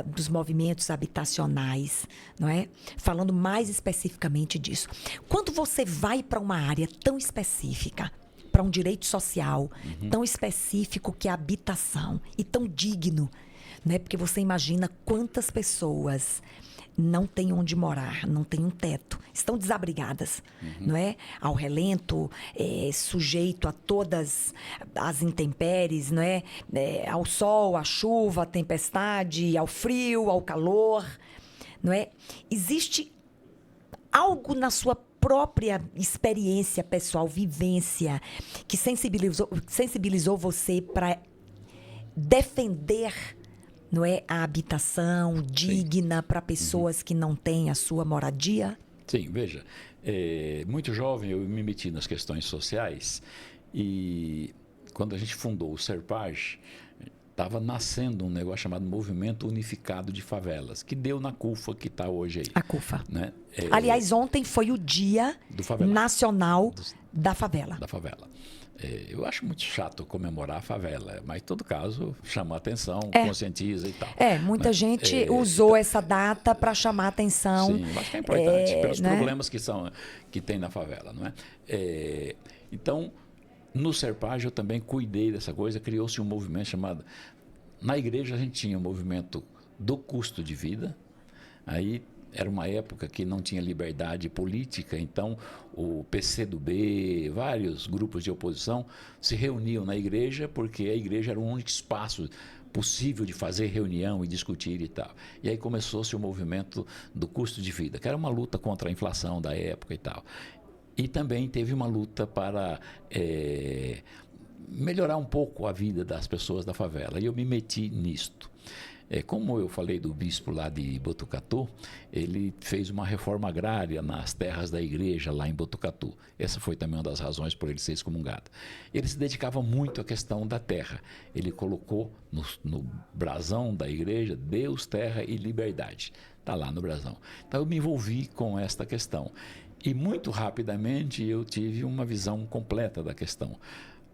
dos movimentos habitacionais, não é? Falando mais especificamente disso. Quando você vai para uma área tão específica, para um direito social tão específico que é a habitação, e tão digno, né? Porque você imagina quantas pessoas não têm onde morar, não têm um teto, estão desabrigadas, não é? Ao relento, sujeito a todas as intempéries, não é? Ao sol, à chuva, à tempestade, ao frio, ao calor, não é? Existe algo na sua própria experiência pessoal, vivência, que sensibilizou você para defender, não é, a habitação digna para pessoas que não têm a sua moradia? Sim, veja, muito jovem eu me meti nas questões sociais e quando a gente fundou o Serpage, estava nascendo um negócio chamado Movimento Unificado de Favelas, que deu na CUFA, que está hoje aí. A CUFA. Né? Aliás, ontem foi o Dia Nacional da Favela. Da favela. Eu acho muito chato comemorar a favela, mas em todo caso chama a atenção, conscientiza e tal. Muita gente usou essa data para chamar a atenção. Sim, eu acho que é importante, pelos problemas que tem na favela. Não é? Então, no Serpage eu também cuidei dessa coisa, criou-se um movimento chamado... Na igreja a gente tinha um movimento do custo de vida, aí era uma época que não tinha liberdade política, então o PCdoB, vários grupos de oposição se reuniam na igreja, porque a igreja era o único espaço possível de fazer reunião e discutir e tal. E aí começou-se o movimento do custo de vida, que era uma luta contra a inflação da época e tal. E também teve uma luta para melhorar um pouco a vida das pessoas da favela. E eu me meti nisto. Como eu falei do bispo lá de Botucatu, ele fez uma reforma agrária nas terras da igreja lá em Botucatu. Essa foi também uma das razões por ele ser excomungado. Ele se dedicava muito à questão da terra. Ele colocou no brasão da igreja Deus, terra e liberdade. Está lá no brasão. Então eu me envolvi com esta questão. E muito rapidamente eu tive uma visão completa da questão.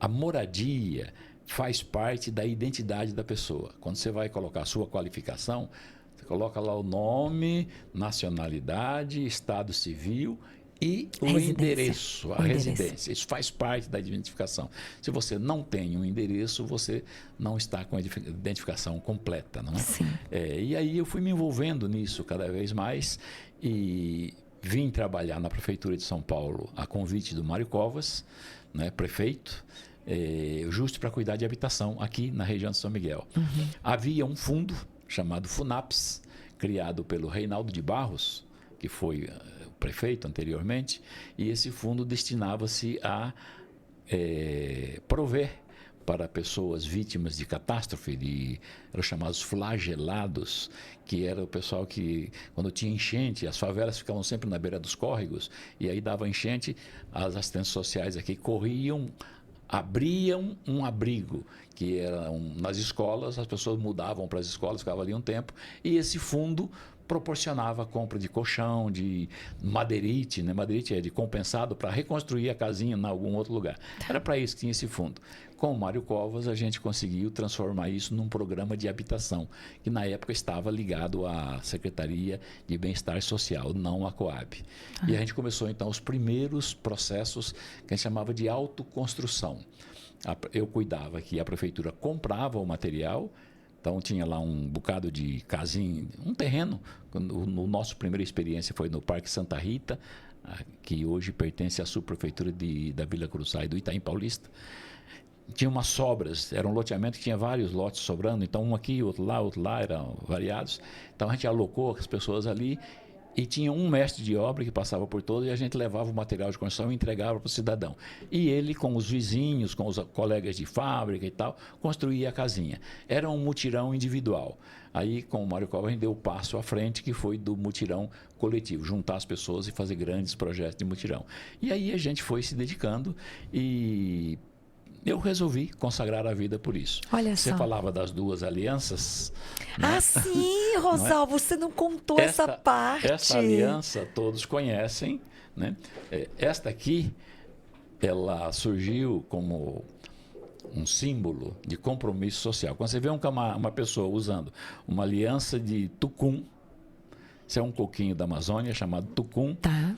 A moradia faz parte da identidade da pessoa. Quando você vai colocar a sua qualificação, você coloca lá o nome, nacionalidade, estado civil e o endereço, a residência. Isso faz parte da identificação. Se você não tem um endereço, você não está com a identificação completa, não é? Sim. E aí eu fui me envolvendo nisso cada vez mais e vim trabalhar na Prefeitura de São Paulo a convite do Mário Covas, né, prefeito, justo para cuidar de habitação aqui na região de São Miguel. Havia um fundo chamado FUNAPS, criado pelo Reinaldo de Barros, que foi o prefeito anteriormente, e esse fundo destinava-se a prover para pessoas vítimas de catástrofe, eram chamados flagelados, que era o pessoal que, quando tinha enchente, as favelas ficavam sempre na beira dos córregos, e aí dava enchente, as assistentes sociais aqui corriam, abriam um abrigo, que era nas escolas, as pessoas mudavam para as escolas, ficavam ali um tempo, e esse fundo proporcionava a compra de colchão, de madeirite, né? Madeirite é de compensado para reconstruir a casinha em algum outro lugar. Era para isso que tinha esse fundo. Com o Mário Covas, a gente conseguiu transformar isso num programa de habitação, que na época estava ligado à Secretaria de Bem-Estar Social, não à Coab. E a gente começou, então, os primeiros processos que a gente chamava de autoconstrução. Eu cuidava que a prefeitura comprava o material, então tinha lá um bocado de casinha, um terreno. No nosso primeira experiência foi no Parque Santa Rita, que hoje pertence à subprefeitura da Vila Cruzai do Itaim Paulista. Tinha umas sobras, era um loteamento que tinha vários lotes sobrando, então um aqui, outro lá, eram variados. Então a gente alocou as pessoas ali e tinha um mestre de obra que passava por todo e a gente levava o material de construção e entregava para o cidadão. E ele, com os vizinhos, com os colegas de fábrica e tal, construía a casinha. Era um mutirão individual. Aí, com o Mário Covas, a gente deu o passo à frente, que foi do mutirão coletivo, juntar as pessoas e fazer grandes projetos de mutirão. E aí a gente foi se dedicando e eu resolvi consagrar a vida por isso. Olha Você só. falava das duas alianças, né? Ah, sim, Rosalvo, você não contou essa parte. Essa aliança todos conhecem, né? Esta aqui, ela surgiu como um símbolo de compromisso social. Quando você vê uma pessoa usando uma aliança de tucum, isso é um coquinho da Amazônia chamado tucum, Tá.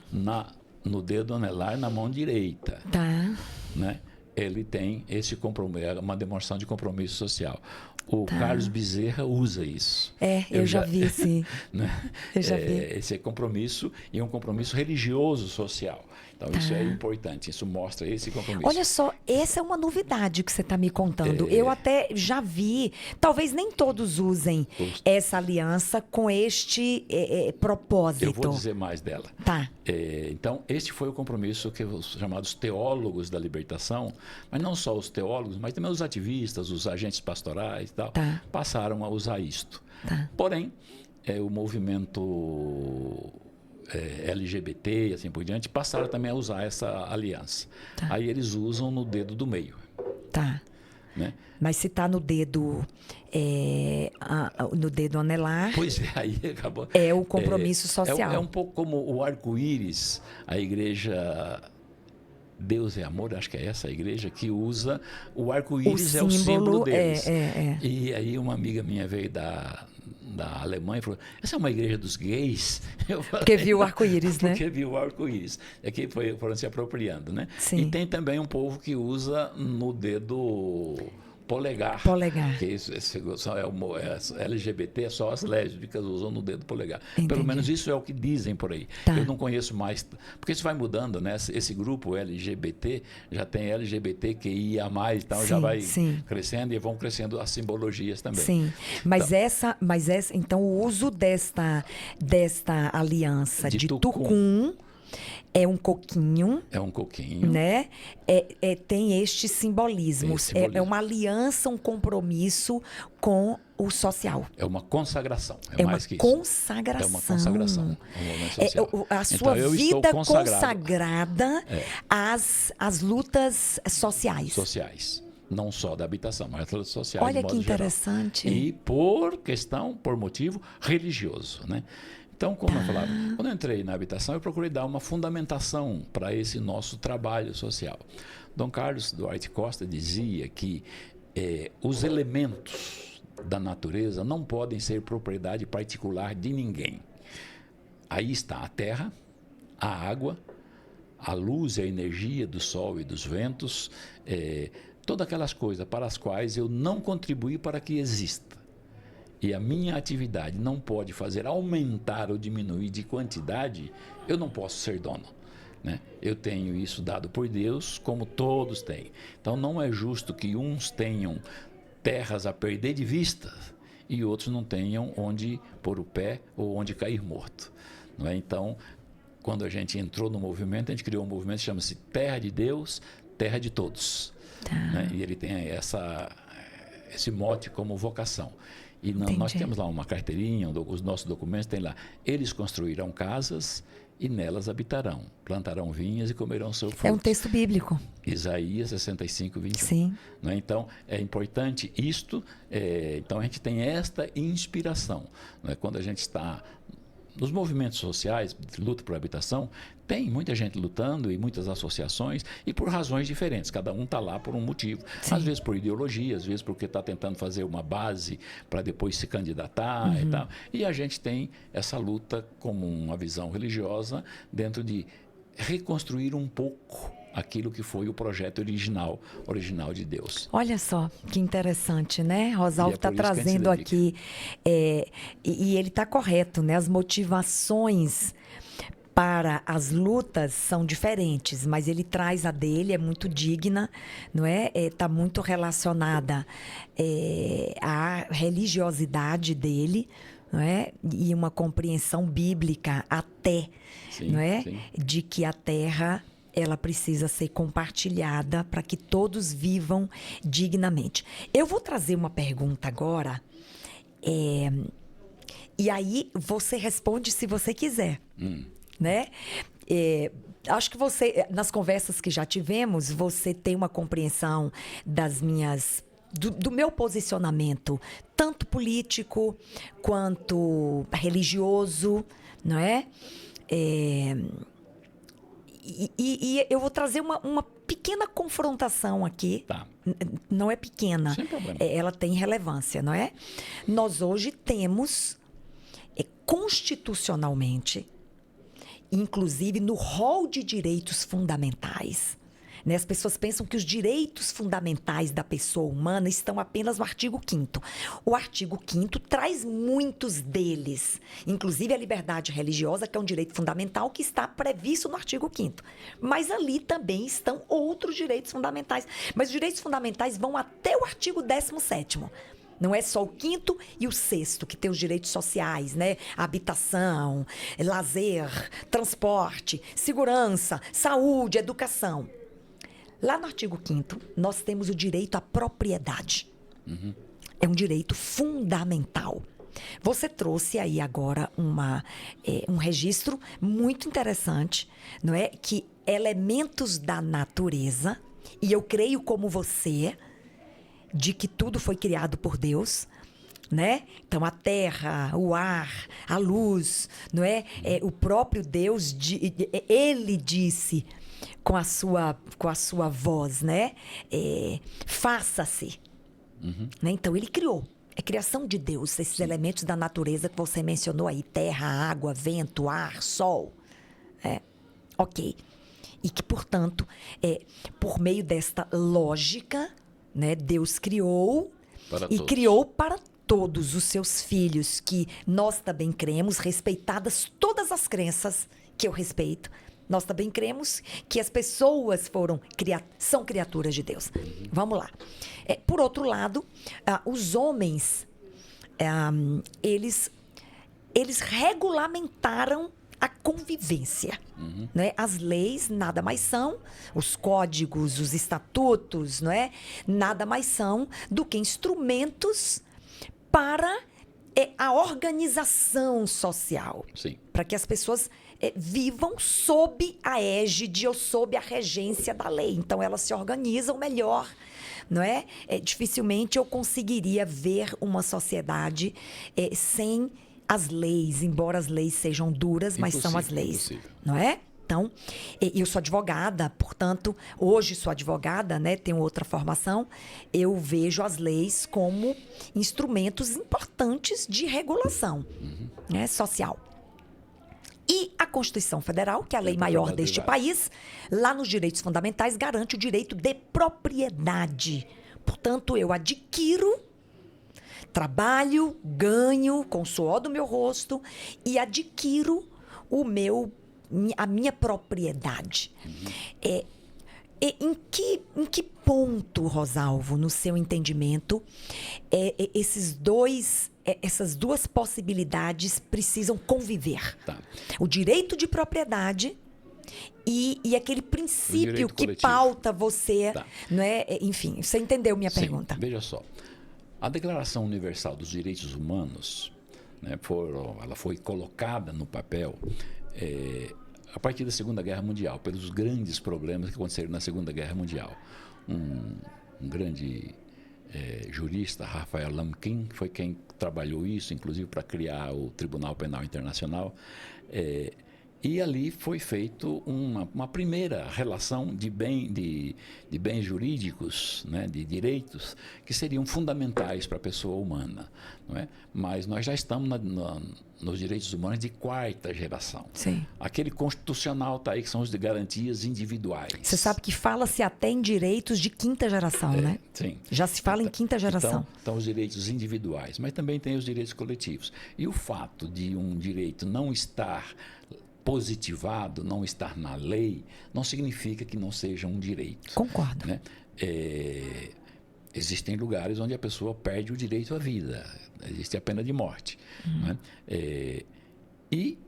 no dedo anelar, na mão direita, Tá. né? Ele tem esse compromisso, é uma demonstração de compromisso social. O Carlos Bezerra usa isso. Eu já vi, sim. Né? Eu já vi. Esse é compromisso, e um compromisso religioso social. Então, isso é importante, isso mostra esse compromisso. Olha só, essa é uma novidade que você está me contando. Eu até já vi, talvez nem todos usem essa aliança com este propósito. Eu vou dizer mais dela. Tá. Então, este foi o compromisso que os chamados teólogos da libertação, mas não só os teólogos, mas também os ativistas, os agentes pastorais e tal, passaram a usar isto. Tá. Porém, o movimento LGBT e assim por diante passaram também a usar essa aliança. Tá. Aí eles usam no dedo do meio. Tá. Né? Mas se está no dedo anelar, Pois é, aí acabou. É o compromisso social. É um pouco como o arco-íris, a igreja Deus é Amor, acho que é essa a igreja que usa o arco-íris, é o símbolo deles. E aí uma amiga minha veio da Alemanha e falou, essa é uma igreja dos gays? Eu falei, porque viu o arco-íris, né? Porque viu o arco-íris. É que foram se apropriando, né? Sim. E tem também um povo que usa no dedo polegar. Polegar. Que isso LGBT, só as lésbicas usam no dedo polegar. Entendi. Pelo menos isso é o que dizem por aí. Tá. Eu não conheço mais, porque isso vai mudando, né? Esse grupo LGBT já tem LGBTQIA+, então já vai crescendo, e vão crescendo as simbologias também. Sim, mas então o uso desta aliança de tucum é um coquinho. É um coquinho. Né? Tem este simbolismo. É uma aliança, um compromisso com o social. É uma consagração. É mais uma que isso. consagração. É uma consagração. A sua então, vida consagrada às lutas sociais. Sociais. Não só da habitação, mas das lutas sociais. Olha de que modo interessante. Geral. E por motivo religioso, né? Então, como eu falava, quando eu entrei na habitação, eu procurei dar uma fundamentação para esse nosso trabalho social. Dom Carlos Duarte Costa dizia que os elementos da natureza não podem ser propriedade particular de ninguém. Aí está a terra, a água, a luz e a energia do sol e dos ventos, todas aquelas coisas para as quais eu não contribuí para que exista. E a minha atividade não pode fazer aumentar ou diminuir de quantidade, eu não posso ser dono. Né? Eu tenho isso dado por Deus, como todos têm. Então não é justo que uns tenham terras a perder de vista e outros não tenham onde pôr o pé ou onde cair morto. Não é? Então, quando a gente entrou no movimento, a gente criou um movimento que chama-se Terra de Deus, Terra de Todos. Né? E ele tem esse mote como vocação. E nós temos lá uma carteirinha, os nossos documentos tem lá. Eles construirão casas e nelas habitarão. Plantarão vinhas e comerão seu fruto. É um texto bíblico. Isaías 65, 21. Sim. Né? Então, é importante isto. Então, a gente tem esta inspiração. Né? Quando a gente está nos movimentos sociais de luta por habitação, tem muita gente lutando e muitas associações, e por razões diferentes. Cada um está lá por um motivo. Sim. Às vezes por ideologia, às vezes porque está tentando fazer uma base para depois se candidatar e tal. E a gente tem essa luta como uma visão religiosa dentro de reconstruir um pouco aquilo que foi o projeto original de Deus. Olha só, que interessante, né? Rosalvo está trazendo aqui, e ele está correto, né? As motivações para as lutas são diferentes, mas ele traz a dele, é muito digna, não é? Está muito relacionada à religiosidade dele, não é? E uma compreensão bíblica até, não é? Sim. De que a terra ela precisa ser compartilhada para que todos vivam dignamente. Eu vou trazer uma pergunta agora, e aí você responde se você quiser. né? Acho que você, nas conversas que já tivemos, você tem uma compreensão do meu posicionamento, tanto político quanto religioso, não é? E eu vou trazer uma pequena confrontação aqui. Tá. Não é pequena. Sem problema. Ela tem relevância, não é? Nós hoje temos, constitucionalmente, inclusive no rol de direitos fundamentais, né? As pessoas pensam que os direitos fundamentais da pessoa humana estão apenas no artigo 5º. O artigo 5º traz muitos deles, inclusive a liberdade religiosa, que é um direito fundamental que está previsto no artigo 5º. Mas ali também estão outros direitos fundamentais. Mas os direitos fundamentais vão até o artigo 17º. Não é só o 5º e o 6º, que tem os direitos sociais, né? Habitação, lazer, transporte, segurança, saúde, educação. Lá no artigo 5º, nós temos o direito à propriedade. É um direito fundamental. Você trouxe aí agora um registro muito interessante, não é? Que elementos da natureza, e eu creio como você, de que tudo foi criado por Deus, né? Então, a terra, o ar, a luz, não é? O próprio Deus, ele disse com a sua voz, né? Faça-se. Né? Então, ele criou. É criação de Deus, esses elementos da natureza que você mencionou aí. Terra, água, vento, ar, sol. Ok. E que, portanto, por meio desta lógica, né, Deus criou criou para todos os seus filhos, que nós também cremos, respeitadas todas as crenças que eu respeito, nós também cremos que as pessoas são criaturas de Deus. Vamos lá. Por outro lado, os homens, eles regulamentaram a convivência. Né? As leis nada mais são, os códigos, os estatutos, não é? Nada mais são do que instrumentos para a organização social. Sim. Para que as pessoas vivam sob a égide ou sob a regência da lei. Então, elas se organizam melhor, não é? Dificilmente eu conseguiria ver uma sociedade sem as leis, embora as leis sejam duras, mas são as leis, não é? Então, eu sou advogada, portanto, hoje sou advogada, né? Tenho outra formação. Eu vejo as leis como instrumentos importantes de regulação, né, social. E a Constituição Federal, que é a lei maior deste país, lá nos direitos fundamentais, garante o direito de propriedade. Portanto, eu adquiro, trabalho, ganho com o suor do meu rosto e adquiro a minha propriedade. Em que ponto, Rosalvo, no seu entendimento, essas duas possibilidades precisam conviver? Tá. O direito de propriedade e aquele princípio que coletivo. Pauta você, Tá. não é? Enfim, você entendeu minha pergunta? Veja só. A Declaração Universal dos Direitos Humanos, né, ela foi colocada no papel a partir da Segunda Guerra Mundial, pelos grandes problemas que aconteceram na Segunda Guerra Mundial. Um grande jurista, Raphael Lemkin, foi quem trabalhou isso, inclusive para criar o Tribunal Penal Internacional. E ali foi feito uma primeira relação de bens jurídicos, né, de direitos, que seriam fundamentais para a pessoa humana. Não é? Mas nós já estamos nos direitos humanos de quarta geração. Sim. Aquele constitucional está aí, que são os de garantias individuais. Você sabe que fala-se até em direitos de quinta geração, né? Sim. Já se fala em quinta geração. Então, os direitos individuais, mas também tem os direitos coletivos. E o fato de um direito não estar positivado, não estar na lei, não significa que não seja um direito. Concordo. Né? Existem lugares onde a pessoa perde o direito à vida, existe a pena de morte. Né? E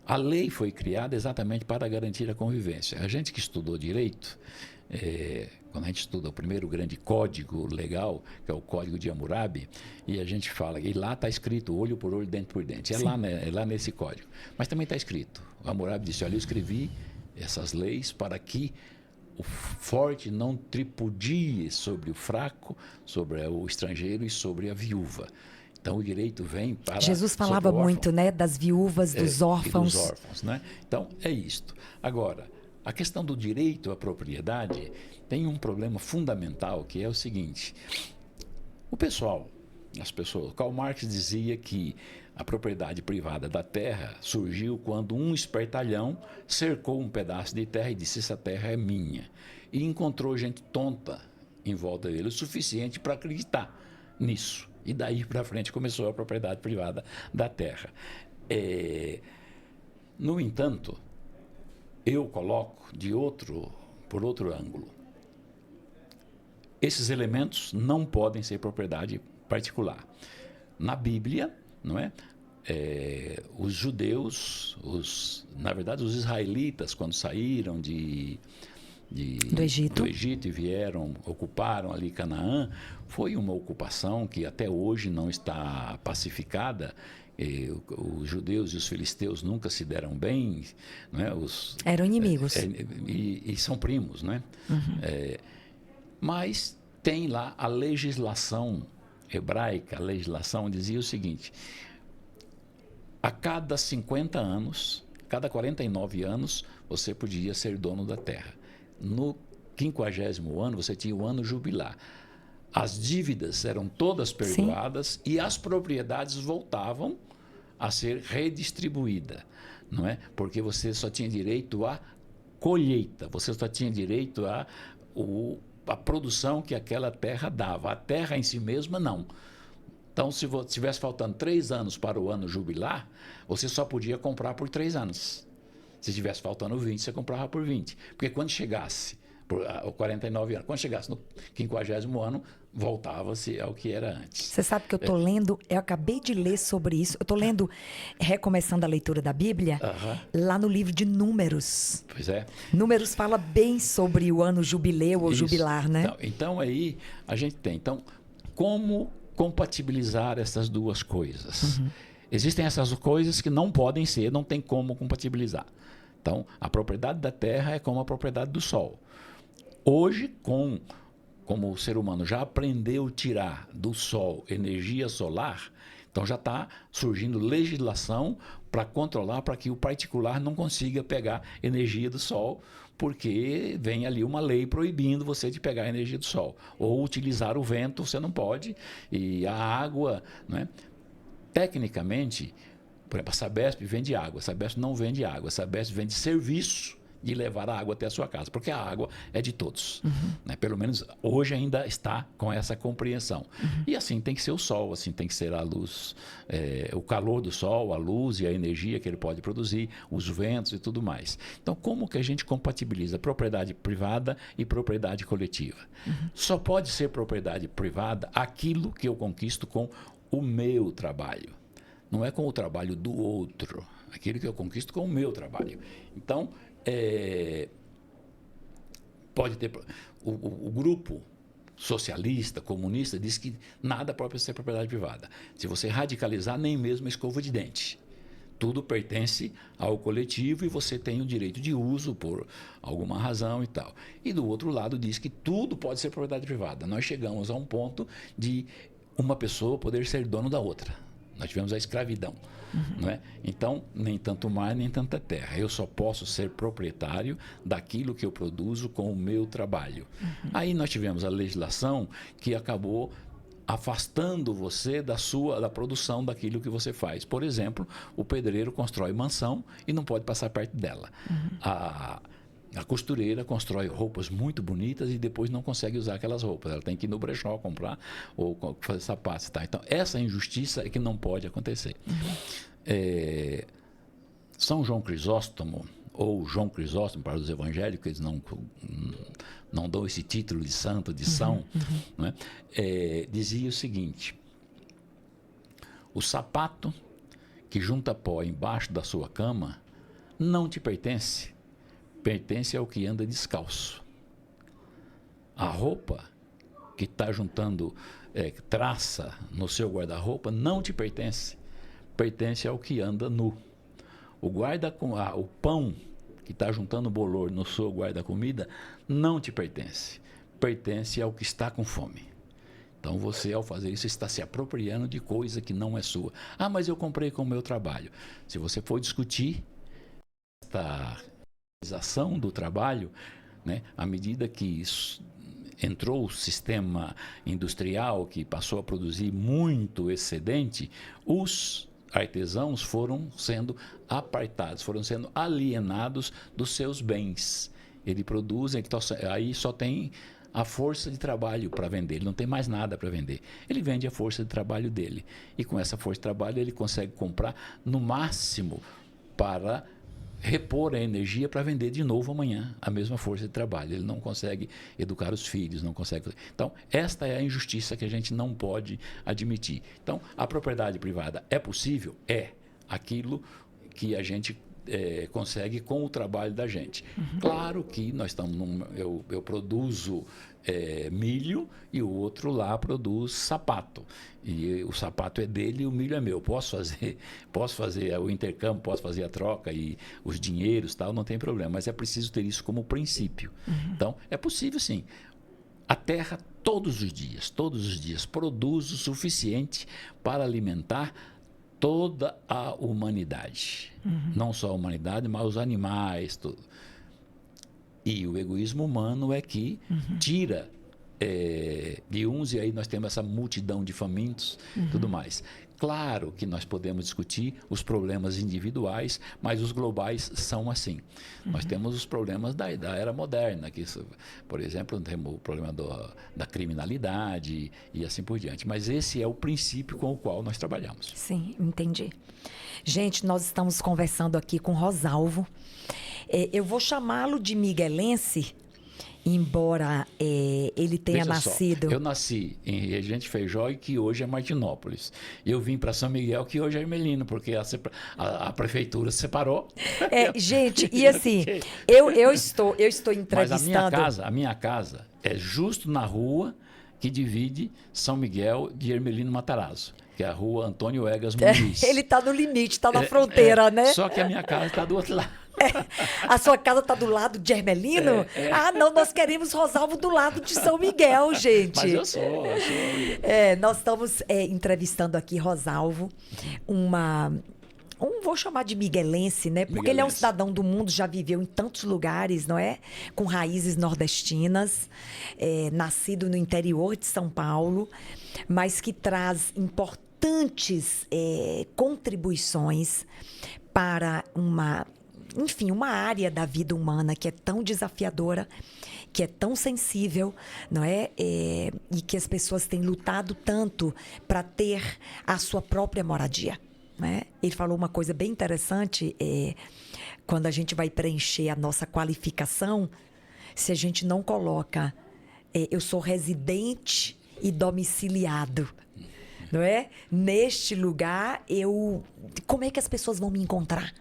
a lei foi criada exatamente para garantir a convivência. A gente que estudou direito Quando a gente estuda o primeiro grande código legal, que é o Código de Hammurabi, e a gente fala, e lá está escrito olho por olho, dente por dente. É lá nesse código. Mas também está escrito, Hammurabi disse, olha, eu escrevi essas leis para que o forte não tripudie sobre o fraco, sobre o estrangeiro e sobre a viúva. Então o direito vem para... Jesus falava muito, né, das viúvas, dos órfãos. E dos órfãos, né? Então é isto. Agora, a questão do direito à propriedade tem um problema fundamental, que é o seguinte: as pessoas, Karl Marx dizia que a propriedade privada da terra surgiu quando um espertalhão cercou um pedaço de terra e disse, essa terra é minha. E encontrou gente tonta em volta dele, o suficiente para acreditar nisso. E daí para frente começou a propriedade privada da terra. No entanto, eu coloco por outro ângulo. Esses elementos não podem ser propriedade particular. Na Bíblia, não é? Os judeus, na verdade os israelitas, quando saíram do Egito e vieram, ocuparam ali Canaã, foi uma ocupação que até hoje não está pacificada. Os judeus e os filisteus nunca se deram bem, não é? Eram inimigos. E são primos, não é? Uhum. Mas tem lá a legislação hebraica, a legislação dizia o seguinte: a cada 50 anos, cada 49 anos, você podia ser dono da terra. No 50º ano, você tinha o ano jubilar. As dívidas eram todas perdoadas. Sim. E as propriedades voltavam a ser redistribuídas, não é? Porque você só tinha direito à colheita, você só tinha direito à produção que aquela terra dava. A terra em si mesma, não. Então, se tivesse faltando 3 anos para o ano jubilar, você só podia comprar por 3 anos. Se tivesse faltando 20, você comprava por 20. Porque quando chegasse, por 49 anos, quando chegasse no 50º ano, voltava-se ao que era antes. Você sabe que eu estou lendo, eu acabei de ler sobre isso, eu estou lendo, recomeçando a leitura da Bíblia, lá no livro de Números. Pois é. Números fala bem sobre o ano jubileu ou jubilar, né? Então aí a gente tem. Então, como compatibilizar essas duas coisas? Uhum. Existem essas coisas que não podem ser, não tem como compatibilizar. Então, a propriedade da terra é como a propriedade do sol. Hoje, como o ser humano já aprendeu a tirar do sol energia solar, então já está surgindo legislação para controlar, para que o particular não consiga pegar energia do sol, porque vem ali uma lei proibindo você de pegar a energia do sol. Ou utilizar o vento, você não pode, e a água, não é? Tecnicamente, por exemplo, a Sabesp vende água, a Sabesp não vende água, a Sabesp vende serviço de levar a água até a sua casa, porque a água é de todos. Uhum. Né? Pelo menos hoje ainda está com essa compreensão. Uhum. E assim tem que ser o sol, assim tem que ser a luz, o calor do sol, a luz e a energia que ele pode produzir, os ventos e tudo mais. Então, como que a gente compatibiliza propriedade privada e propriedade coletiva? Uhum. Só pode ser propriedade privada aquilo que eu conquisto com o meu trabalho. Não é com o trabalho do outro. Aquilo que eu conquisto com o meu trabalho. Então, pode ter... O grupo socialista, comunista, diz que nada pode ser propriedade privada. Se você radicalizar, nem mesmo a escova de dente. Tudo pertence ao coletivo e você tem o direito de uso por alguma razão e tal. E do outro lado diz que tudo pode ser propriedade privada. Nós chegamos a um ponto de uma pessoa poder ser dono da outra. Nós tivemos a escravidão. Uhum. Não é? Então, nem tanto mar, nem tanta terra. Eu só posso ser proprietário daquilo que eu produzo com o meu trabalho. Uhum. Aí nós tivemos a legislação que acabou afastando você da produção daquilo que você faz. Por exemplo, o pedreiro constrói mansão e não pode passar perto dela. Uhum. A costureira constrói roupas muito bonitas e depois não consegue usar aquelas roupas. Ela tem que ir no brechó comprar ou fazer sapatos. Tá? Então, essa injustiça é que não pode acontecer. Uhum. São João Crisóstomo, ou João Crisóstomo para os evangélicos, eles não dão esse título de santo, de São, não é? Dizia o seguinte: o sapato que junta pó embaixo da sua cama não te pertence. Pertence ao que anda descalço. A roupa que está juntando traça no seu guarda-roupa não te pertence. Pertence ao que anda nu. O pão que está juntando bolor no seu guarda-comida não te pertence. Pertence ao que está com fome. Então você, ao fazer isso, está se apropriando de coisa que não é sua. Ah, mas eu comprei com o meu trabalho. Se você for discutir esta realização do trabalho, né, à medida que entrou o sistema industrial que passou a produzir muito excedente, os artesãos foram sendo apartados, foram sendo alienados dos seus bens. Ele produz, aí só tem a força de trabalho para vender, ele não tem mais nada para vender. Ele vende a força de trabalho dele. E com essa força de trabalho ele consegue comprar no máximo para repor a energia para vender de novo amanhã a mesma força de trabalho. Ele não consegue educar os filhos, não consegue fazer. Então, esta é a injustiça que a gente não pode admitir. Então, a propriedade privada é possível? É aquilo que a gente consegue com o trabalho da gente. Claro que nós estamos eu produzo milho e o outro lá produz sapato. E o sapato é dele e o milho é meu. Posso fazer o intercâmbio, posso fazer a troca e os dinheiros, tal, não tem problema. Mas é preciso ter isso como princípio. Então, é possível sim. A terra todos os dias produz o suficiente para alimentar toda a humanidade. Não só a humanidade, mas os animais, tudo. E o egoísmo humano é que tira de uns, e aí nós temos essa multidão de famintos, tudo mais. Claro que nós podemos discutir os problemas individuais, mas os globais são assim. Nós temos os problemas da era moderna, que, por exemplo, temos o problema da criminalidade e assim por diante. Mas esse é o princípio com o qual nós trabalhamos. Sim, entendi. Gente, nós estamos conversando aqui com Rosalvo. Eu vou chamá-lo de miguelense, embora ele tenha nascido... Eu nasci em Regente Feijó, que hoje é Martinópolis. Eu vim para São Miguel, que hoje é Ermelino, porque a prefeitura separou. Gente, e assim, eu estou entrevistando... Mas a minha casa é justo na rua que divide São Miguel de Ermelino Matarazzo, que é a rua Antônio Egas Muniz. Ele está no limite, está na fronteira, né? Só que a minha casa está do outro lado. A sua casa está do lado de Ermelino? Ah, não, nós queremos Rosalvo do lado de São Miguel, gente. Mas eu sou. Nós estamos entrevistando aqui Rosalvo, vou chamar de miguelense, né? Porque ele é um cidadão do mundo, já viveu em tantos lugares, não é? Com raízes nordestinas, nascido no interior de São Paulo, mas que traz importantes contribuições para uma área da vida humana que é tão desafiadora, que é tão sensível, não é? E que as pessoas têm lutado tanto para ter a sua própria moradia. Né? Ele falou uma coisa bem interessante, quando a gente vai preencher a nossa qualificação, se a gente não coloca eu sou residente e domiciliado, não é? Neste lugar, como é que as pessoas vão me encontrar?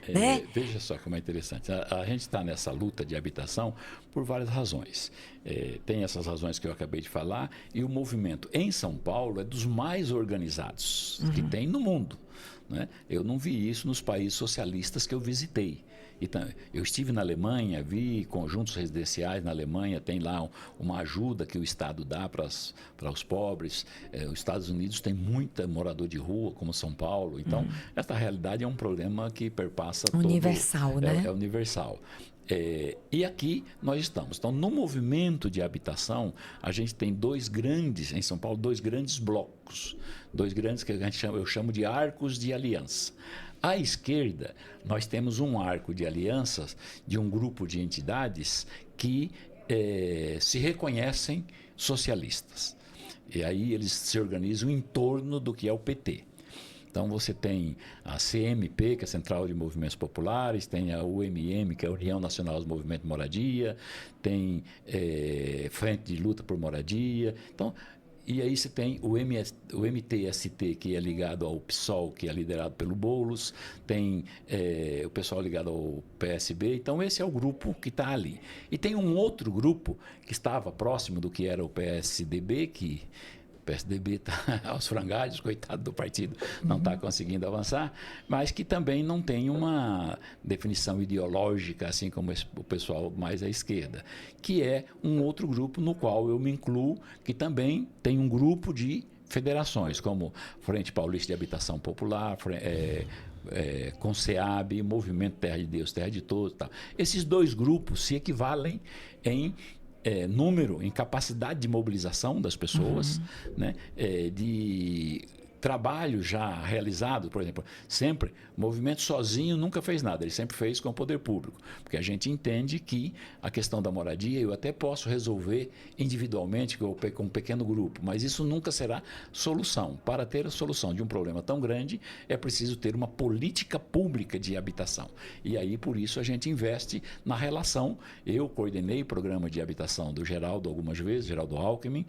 Né? Veja só como é interessante. A gente está nessa luta de habitação por várias razões. Tem essas razões que eu acabei de falar, e o movimento em São Paulo é dos mais organizados que tem no mundo. Né? Eu não vi isso nos países socialistas que eu visitei. Então, eu estive na Alemanha, vi conjuntos residenciais na Alemanha, tem lá uma ajuda que o Estado dá para os pobres. Os Estados Unidos tem muita morador de rua, como São Paulo. Então, essa realidade é um problema que perpassa universal, né? É universal. E aqui nós estamos. Então, no movimento de habitação, a gente tem em São Paulo, dois grandes blocos. Dois grandes que eu chamo de arcos de aliança. À esquerda, nós temos um arco de alianças de um grupo de entidades que se reconhecem socialistas. E aí eles se organizam em torno do que é o PT. Então, você tem a CMP, que é a Central de Movimentos Populares, tem a UMM, que é a União Nacional dos Movimentos de Moradia, tem Frente de Luta por Moradia. Então, E aí você tem o MTST, que é ligado ao PSOL, que é liderado pelo Boulos, tem o pessoal ligado ao PSB. Então, esse é o grupo que está ali. E tem um outro grupo que estava próximo do que era o PSDB, que o PSDB está aos frangalhos, coitado do partido, não está conseguindo avançar, mas que também não tem uma definição ideológica, assim como o pessoal mais à esquerda, que é um outro grupo no qual eu me incluo, que também tem um grupo de federações, como Frente Paulista de Habitação Popular, CONSEAB, Movimento Terra de Deus, Terra de Todos. Tal. Esses dois grupos se equivalem em número, em capacidade de mobilização das pessoas, né? De trabalho já realizado, por exemplo, sempre, o movimento sozinho nunca fez nada, ele sempre fez com o poder público, porque a gente entende que a questão da moradia eu até posso resolver individualmente com um pequeno grupo, mas isso nunca será solução. Para ter a solução de um problema tão grande, é preciso ter uma política pública de habitação. E aí, por isso, a gente investe na relação. Eu coordenei o programa de habitação do Geraldo algumas vezes, Geraldo Alckmin,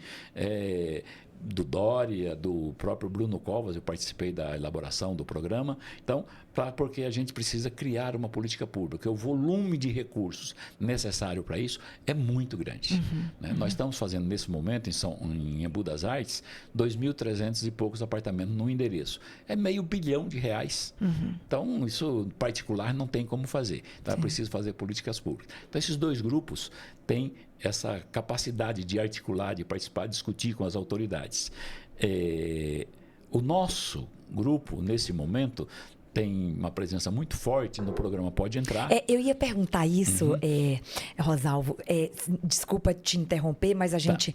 do Dória, do próprio Bruno Covas, eu participei da elaboração do programa. Então, porque a gente precisa criar uma política pública. O volume de recursos necessário para isso é muito grande. Né? Nós estamos fazendo, nesse momento, em Embu das Artes, 2.300 e poucos apartamentos no endereço. É R$500 bilhão. Então, isso, em particular, não tem como fazer. Então, é preciso fazer políticas públicas. Então, esses dois grupos têm essa capacidade de articular, de participar, de discutir com as autoridades. O nosso grupo, nesse momento, tem uma presença muito forte no programa Pode Entrar. Eu ia perguntar isso, Rosalvo. Desculpa te interromper, mas a gente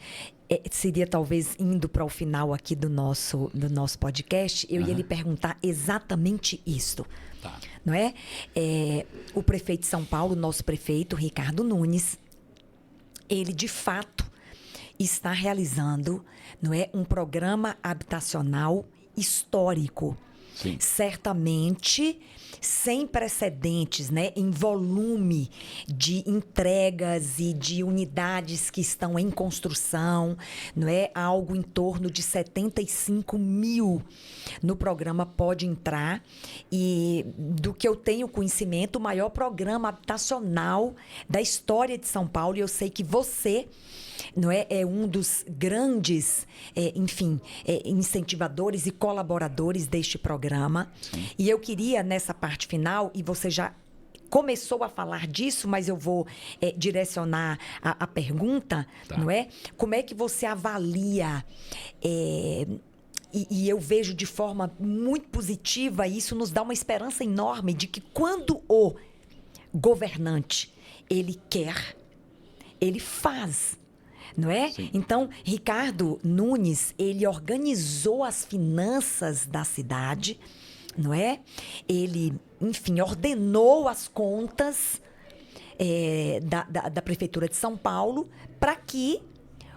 seria talvez indo para o final aqui do nosso podcast. Eu ia lhe perguntar exatamente isso. Tá. Não é? O prefeito de São Paulo, nosso prefeito, Ricardo Nunes, ele de fato está realizando, não é, um programa habitacional histórico. Sim. Certamente sem precedentes, né, em volume de entregas e de unidades que estão em construção, não é? Algo em torno de 75 mil no programa Pode Entrar. E do que eu tenho conhecimento, o maior programa habitacional da história de São Paulo. E eu sei que você, não é um dos grandes, incentivadores e colaboradores deste programa. Sim. E eu queria, nessa parte final, e você já começou a falar disso, mas eu vou direcionar a pergunta, Tá. não é? Como é que você avalia... E eu vejo de forma muito positiva, e isso nos dá uma esperança enorme de que quando o governante, ele quer, ele faz. Não é? Sim. Então, Ricardo Nunes, ele organizou as finanças da cidade, não é? Ele, enfim, ordenou as contas da Prefeitura de São Paulo para que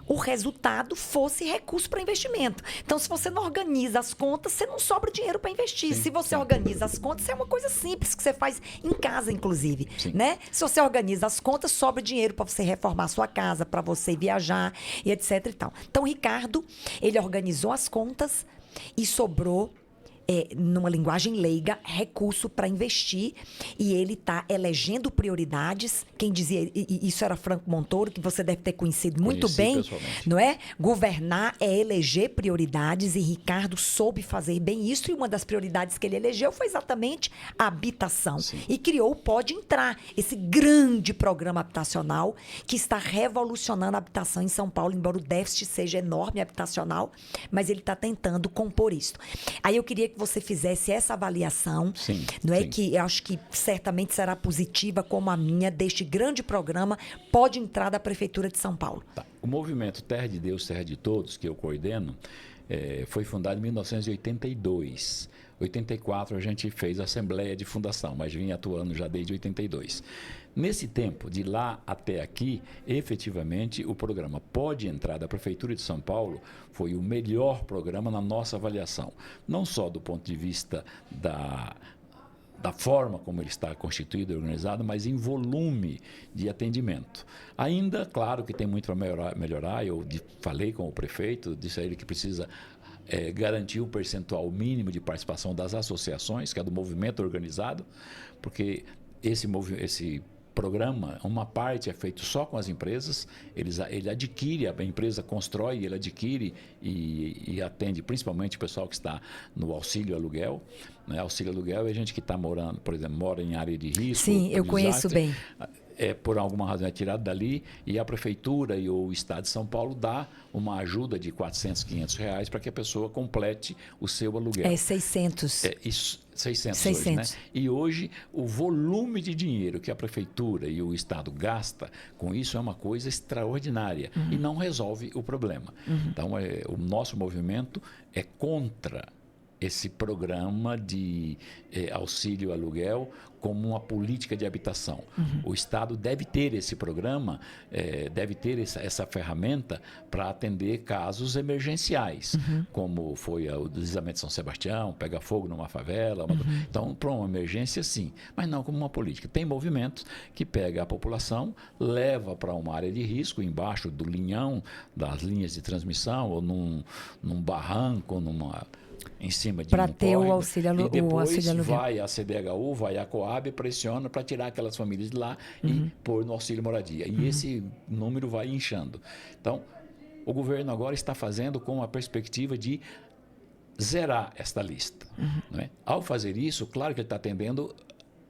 o resultado fosse recurso para investimento. Então, se você não organiza as contas, você não sobra dinheiro para investir. Sim, se você sim. organiza as contas, é uma coisa simples que você faz em casa, inclusive, Sim. né? Se você organiza as contas, sobra dinheiro para você reformar a sua casa, para você viajar e etc e tal. Então, Ricardo, ele organizou as contas e sobrou, numa linguagem leiga, recurso para investir, e ele está elegendo prioridades. Quem dizia isso era Franco Montoro, que você deve ter conhecido muito Conheci bem, pessoalmente. não é? Governar é eleger prioridades, e Ricardo soube fazer bem isso, e uma das prioridades que ele elegeu foi exatamente a habitação. Sim. E criou o Pode Entrar, esse grande programa habitacional que está revolucionando a habitação em São Paulo, embora o déficit seja enorme habitacional, mas ele está tentando compor isso. Aí eu queria que você fizesse essa avaliação, Sim, não é? sim. Que eu acho que certamente será positiva, como a minha, deste grande programa Pode Entrar da Prefeitura de São Paulo. Tá. O movimento Terra de Deus, Terra de Todos, que eu coordeno, foi fundado em 1982. Em 84 a gente fez a assembleia de fundação, mas vinha atuando já desde 82. Nesse tempo, de lá até aqui, efetivamente, o programa Pode Entrar da Prefeitura de São Paulo foi o melhor programa na nossa avaliação. Não só do ponto de vista da forma como ele está constituído e organizado, mas em volume de atendimento. Ainda, claro que tem muito para melhorar. Eu falei com o prefeito, disse a ele que precisa garantir um percentual mínimo de participação das associações, que é do movimento organizado, porque esse programa, uma parte é feito só com as empresas, ele adquire, a empresa constrói, ele adquire e atende principalmente o pessoal que está no auxílio aluguel. Né? Auxílio aluguel é gente que está morando, por exemplo, mora em área de risco. Sim, eu conheço bem. Por alguma razão é tirado dali e a prefeitura e o Estado de São Paulo dá uma ajuda de R$400, R$500 para que a pessoa complete o seu aluguel. É 600. Isso, 600 hoje, né? E hoje o volume de dinheiro que a prefeitura e o Estado gasta com isso é uma coisa extraordinária e não resolve o problema. Então, o nosso movimento é contra esse programa de auxílio aluguel como uma política de habitação. O Estado deve ter esse programa, deve ter essa ferramenta para atender casos emergenciais, como foi o deslizamento de São Sebastião, pega fogo numa favela. Então, para uma emergência, sim, mas não como uma política. Tem movimentos que pega a população, leva para uma área de risco, embaixo do linhão das linhas de transmissão, ou num barranco, em cima de para ter o auxílio aluguel. E depois vai a CDHU, vai a Coab, pressiona para tirar aquelas famílias de lá e pôr no auxílio moradia. E esse número vai inchando. Então, o governo agora está fazendo com a perspectiva de zerar esta lista. Não é? Ao fazer isso, claro que ele está atendendo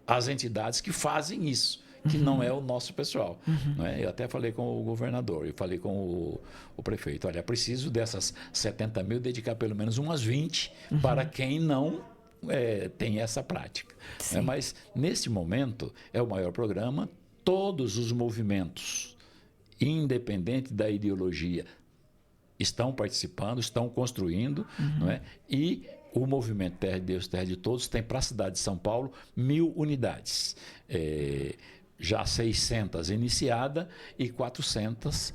as entidades que fazem isso, que não é o nosso pessoal. Não é? Eu até falei com o governador, eu falei com o prefeito, olha, preciso dessas 70 mil dedicar pelo menos umas 20 para quem não tem essa prática. Né? Mas, nesse momento, é o maior programa, todos os movimentos, independente da ideologia, estão participando, estão construindo, não é? E o movimento Terra de Deus, Terra de Todos tem para a cidade de São Paulo 1.000 unidades. Já 600 iniciada e 400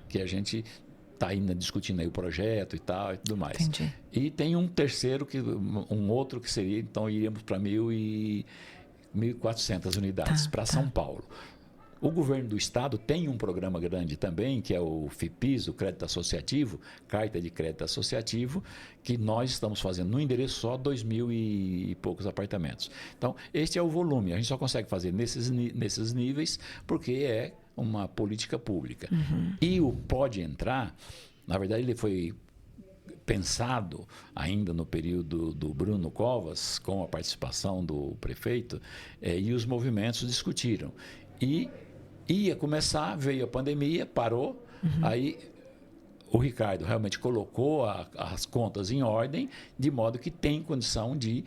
que a gente está ainda discutindo aí o projeto e tal e tudo mais. Entendi. E tem um outro que seria, então iríamos para 1.400 unidades para São Paulo. O governo do estado tem um programa grande também, que é o FIPIS, o Crédito Associativo, Carta de Crédito Associativo, que nós estamos fazendo no endereço só 2.000 e poucos apartamentos. Então, este é o volume. A gente só consegue fazer nesses níveis porque é uma política pública. E o Pode Entrar, na verdade, ele foi pensado ainda no período do Bruno Covas, com a participação do prefeito, e os movimentos discutiram. E ia começar, veio a pandemia, parou, aí o Ricardo realmente colocou as contas em ordem, de modo que tem condição de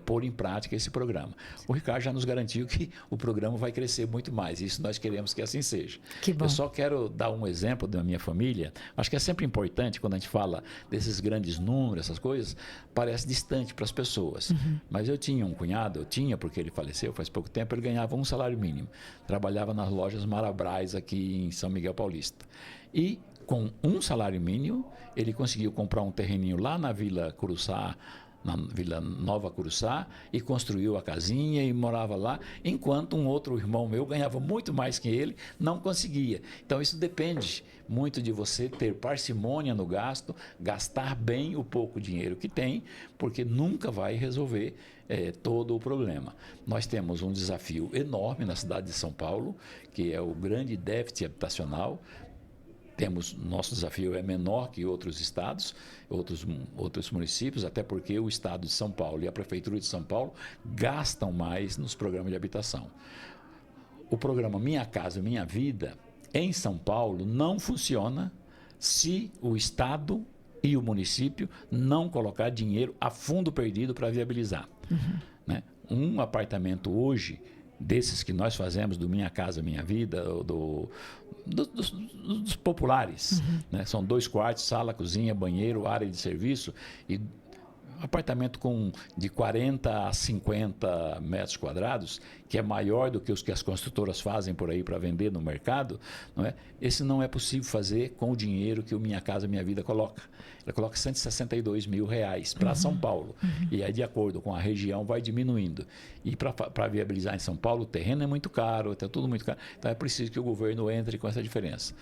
pôr em prática esse programa. O Ricardo já nos garantiu que o programa vai crescer muito mais, e isso nós queremos que assim seja. Que bom. Eu só quero dar um exemplo da minha família. Acho que é sempre importante, quando a gente fala desses grandes números, essas coisas, parece distante para as pessoas. Mas eu tinha um cunhado, porque ele faleceu faz pouco tempo, ele ganhava um salário mínimo. Trabalhava nas lojas Marabras aqui em São Miguel Paulista. E com um salário mínimo, ele conseguiu comprar um terreninho lá na Vila Curuçá, na Vila Nova Curuçá, e construiu a casinha e morava lá, enquanto um outro irmão meu ganhava muito mais que ele, não conseguia. Então, isso depende muito de você ter parcimônia no gasto, gastar bem o pouco dinheiro que tem, porque nunca vai resolver todo o problema. Nós temos um desafio enorme na cidade de São Paulo, que é o grande déficit habitacional. Nosso desafio é menor que outros estados, outros municípios, até porque o estado de São Paulo e a prefeitura de São Paulo gastam mais nos programas de habitação. O programa Minha Casa Minha Vida, em São Paulo, não funciona se o estado e o município não colocar dinheiro a fundo perdido para viabilizar. Né? Um apartamento hoje, desses que nós fazemos, do Minha Casa Minha Vida, dos populares, né? São 2 quartos, sala, cozinha, banheiro, área de serviço, e apartamento de 40 a 50 metros quadrados, que é maior do que os que as construtoras fazem por aí para vender no mercado, não é? Esse não é possível fazer com o dinheiro que o Minha Casa Minha Vida coloca. Ela coloca R$162 mil para São Paulo. E aí, de acordo com a região, vai diminuindo. E para viabilizar em São Paulo, o terreno é muito caro, está tudo muito caro. Então, é preciso que o governo entre com essa diferença.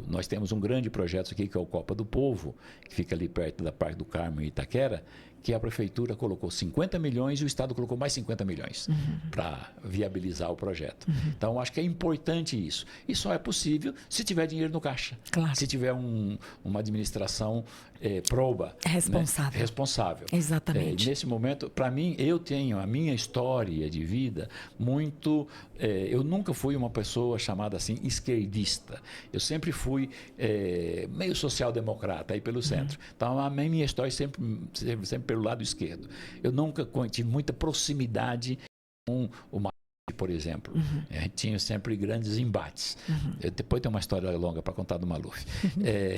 Nós temos um grande projeto aqui, que é o Copa do Povo, que fica ali perto da Parque do Carmo, em Itaquera, que a prefeitura colocou 50 milhões e o Estado colocou mais 50 milhões para viabilizar o projeto. Então, acho que é importante isso. E só é possível se tiver dinheiro no caixa. Claro. Se tiver uma administração proba. Responsável. Né? Responsável. Exatamente. Nesse momento, para mim, eu tenho a minha história de vida muito... eu nunca fui uma pessoa chamada assim esquerdista. Eu sempre fui meio social-democrata aí pelo centro. Então, a minha história sempre pelo lado esquerdo. Eu nunca tive muita proximidade com o Maluf, por exemplo. A gente tinha sempre grandes embates. Depois tem uma história longa para contar do Maluf.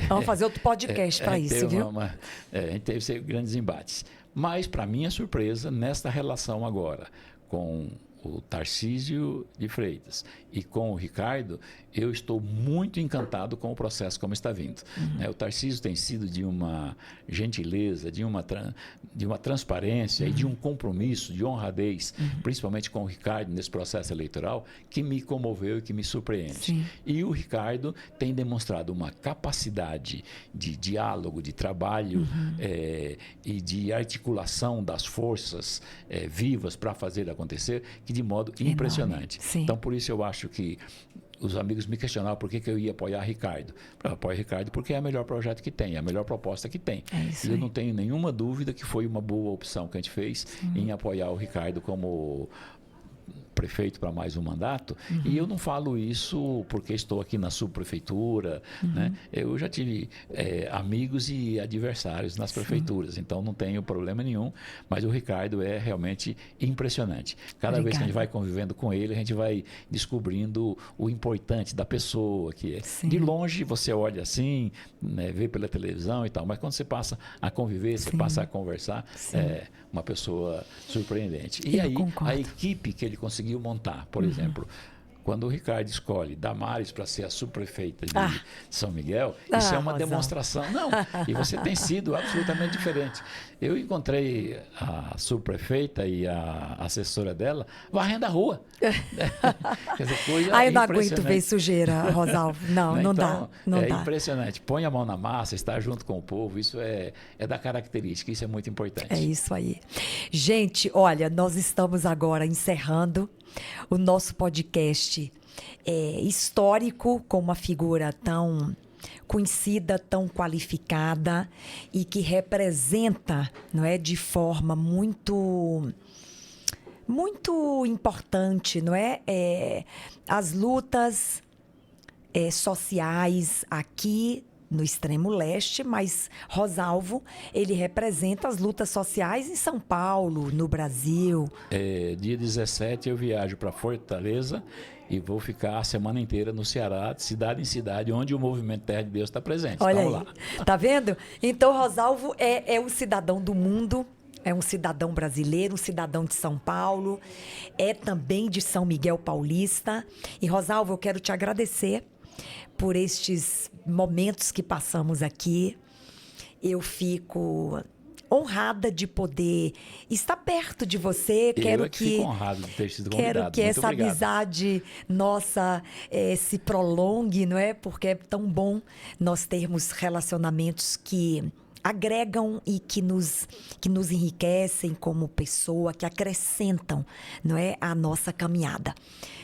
Vamos fazer outro podcast para isso, viu? A gente teve grandes embates. Mas, para minha surpresa, nesta relação agora com o Tarcísio de Freitas e com o Ricardo, eu estou muito encantado com o processo como está vindo. O Tarcísio tem sido de uma gentileza, de uma transparência e de um compromisso, de honradez, principalmente com o Ricardo nesse processo eleitoral, que me comoveu e que me surpreende. Sim. E o Ricardo tem demonstrado uma capacidade de diálogo, de trabalho e de articulação das forças vivas para fazer acontecer, que de modo impressionante. Então, por isso eu acho que os amigos me questionavam por que eu ia apoiar Ricardo. Eu apoio Ricardo porque é o melhor projeto que tem, é a melhor proposta que tem. E eu não tenho nenhuma dúvida que foi uma boa opção que a gente fez em apoiar o Ricardo como prefeito para mais um mandato. E eu não falo isso porque estou aqui na subprefeitura, né? Eu já tive amigos e adversários nas prefeituras, então não tenho problema nenhum, mas o Ricardo é realmente impressionante. Cada vez que a gente vai convivendo com ele, a gente vai descobrindo o importante da pessoa que é. De longe você olha assim, né, vê pela televisão e tal, mas quando você passa a conviver, você passa a conversar, é uma pessoa surpreendente. E aí, a equipe que ele conseguiu montar, por exemplo, quando o Ricardo escolhe Damares para ser a subprefeita de São Miguel, isso é uma demonstração. Não, e você tem sido absolutamente diferente. Eu encontrei a subprefeita e a assessora dela varrendo a rua. Quer dizer, coisa eu não aguento ver sujeira, Rosalvo. Não, não dá. Não dá. Impressionante. Põe a mão na massa, está junto com o povo, isso é da característica, isso é muito importante. É isso aí. Gente, olha, nós estamos agora encerrando o nosso podcast histórico com uma figura tão conhecida, tão qualificada e que representa, não é, de forma muito importante, não é, as lutas sociais aqui no extremo leste, mas Rosalvo, ele representa as lutas sociais em São Paulo, no Brasil. Dia 17 eu viajo para Fortaleza e vou ficar a semana inteira no Ceará, de cidade em cidade, onde o Movimento Terra de Deus está presente. Olha Estamos aí. lá. Tá vendo? Então, Rosalvo é um cidadão do mundo, é um cidadão brasileiro, um cidadão de São Paulo, é também de São Miguel Paulista. E, Rosalvo, eu quero te agradecer por estes momentos que passamos aqui. Eu fico honrada de poder estar perto de você. Fico honrado de ter sido convidado. Quero que essa amizade nossa se prolongue, não é? Porque é tão bom nós termos relacionamentos que agregam e que nos enriquecem como pessoa, que acrescentam, não é, a nossa caminhada.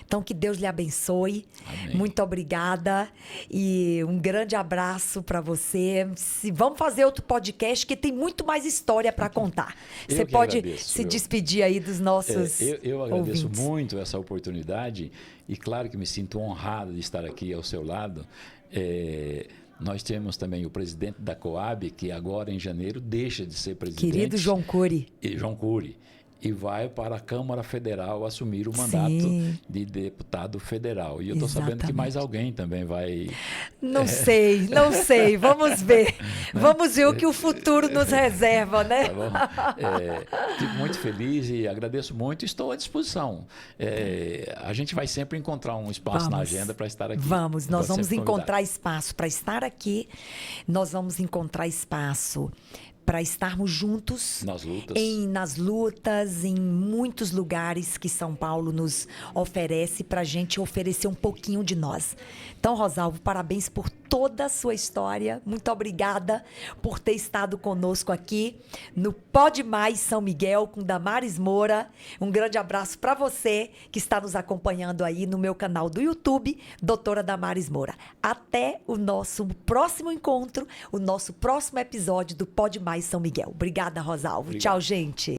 Então, que Deus lhe abençoe. Amém. Muito obrigada e um grande abraço para você. Vamos fazer outro podcast que tem muito mais história para contar. Você pode se despedir aí dos nossos Eu agradeço ouvintes. muito essa oportunidade e claro que me sinto honrado de estar aqui ao seu lado. Nós temos também o presidente da Coab, que agora em janeiro deixa de ser presidente. Querido João Cury. João Cury. e vai para a Câmara Federal assumir o mandato Sim. de deputado federal. E eu estou sabendo que mais alguém também vai... Não sei, não sei. Vamos ver. Vamos ver o que o futuro nos reserva, né? Tá bom? Fico muito feliz e agradeço muito e estou à disposição. A gente vai sempre encontrar um espaço na agenda para estar aqui. Vamos, nós vamos sempre encontrar espaço para estar aqui. Nós vamos encontrar espaço para estarmos juntos nas lutas, em muitos lugares que São Paulo nos oferece para a gente oferecer um pouquinho de nós. Então, Rosalvo, parabéns por toda a sua história. Muito obrigada por ter estado conosco aqui no Pode Mais São Miguel com Damares Moura. Um grande abraço para você que está nos acompanhando aí no meu canal do YouTube, Doutora Damares Moura. Até o nosso próximo encontro, o nosso próximo episódio do Pode Mais São Miguel. Obrigada, Rosalvo. Obrigado. Tchau, gente.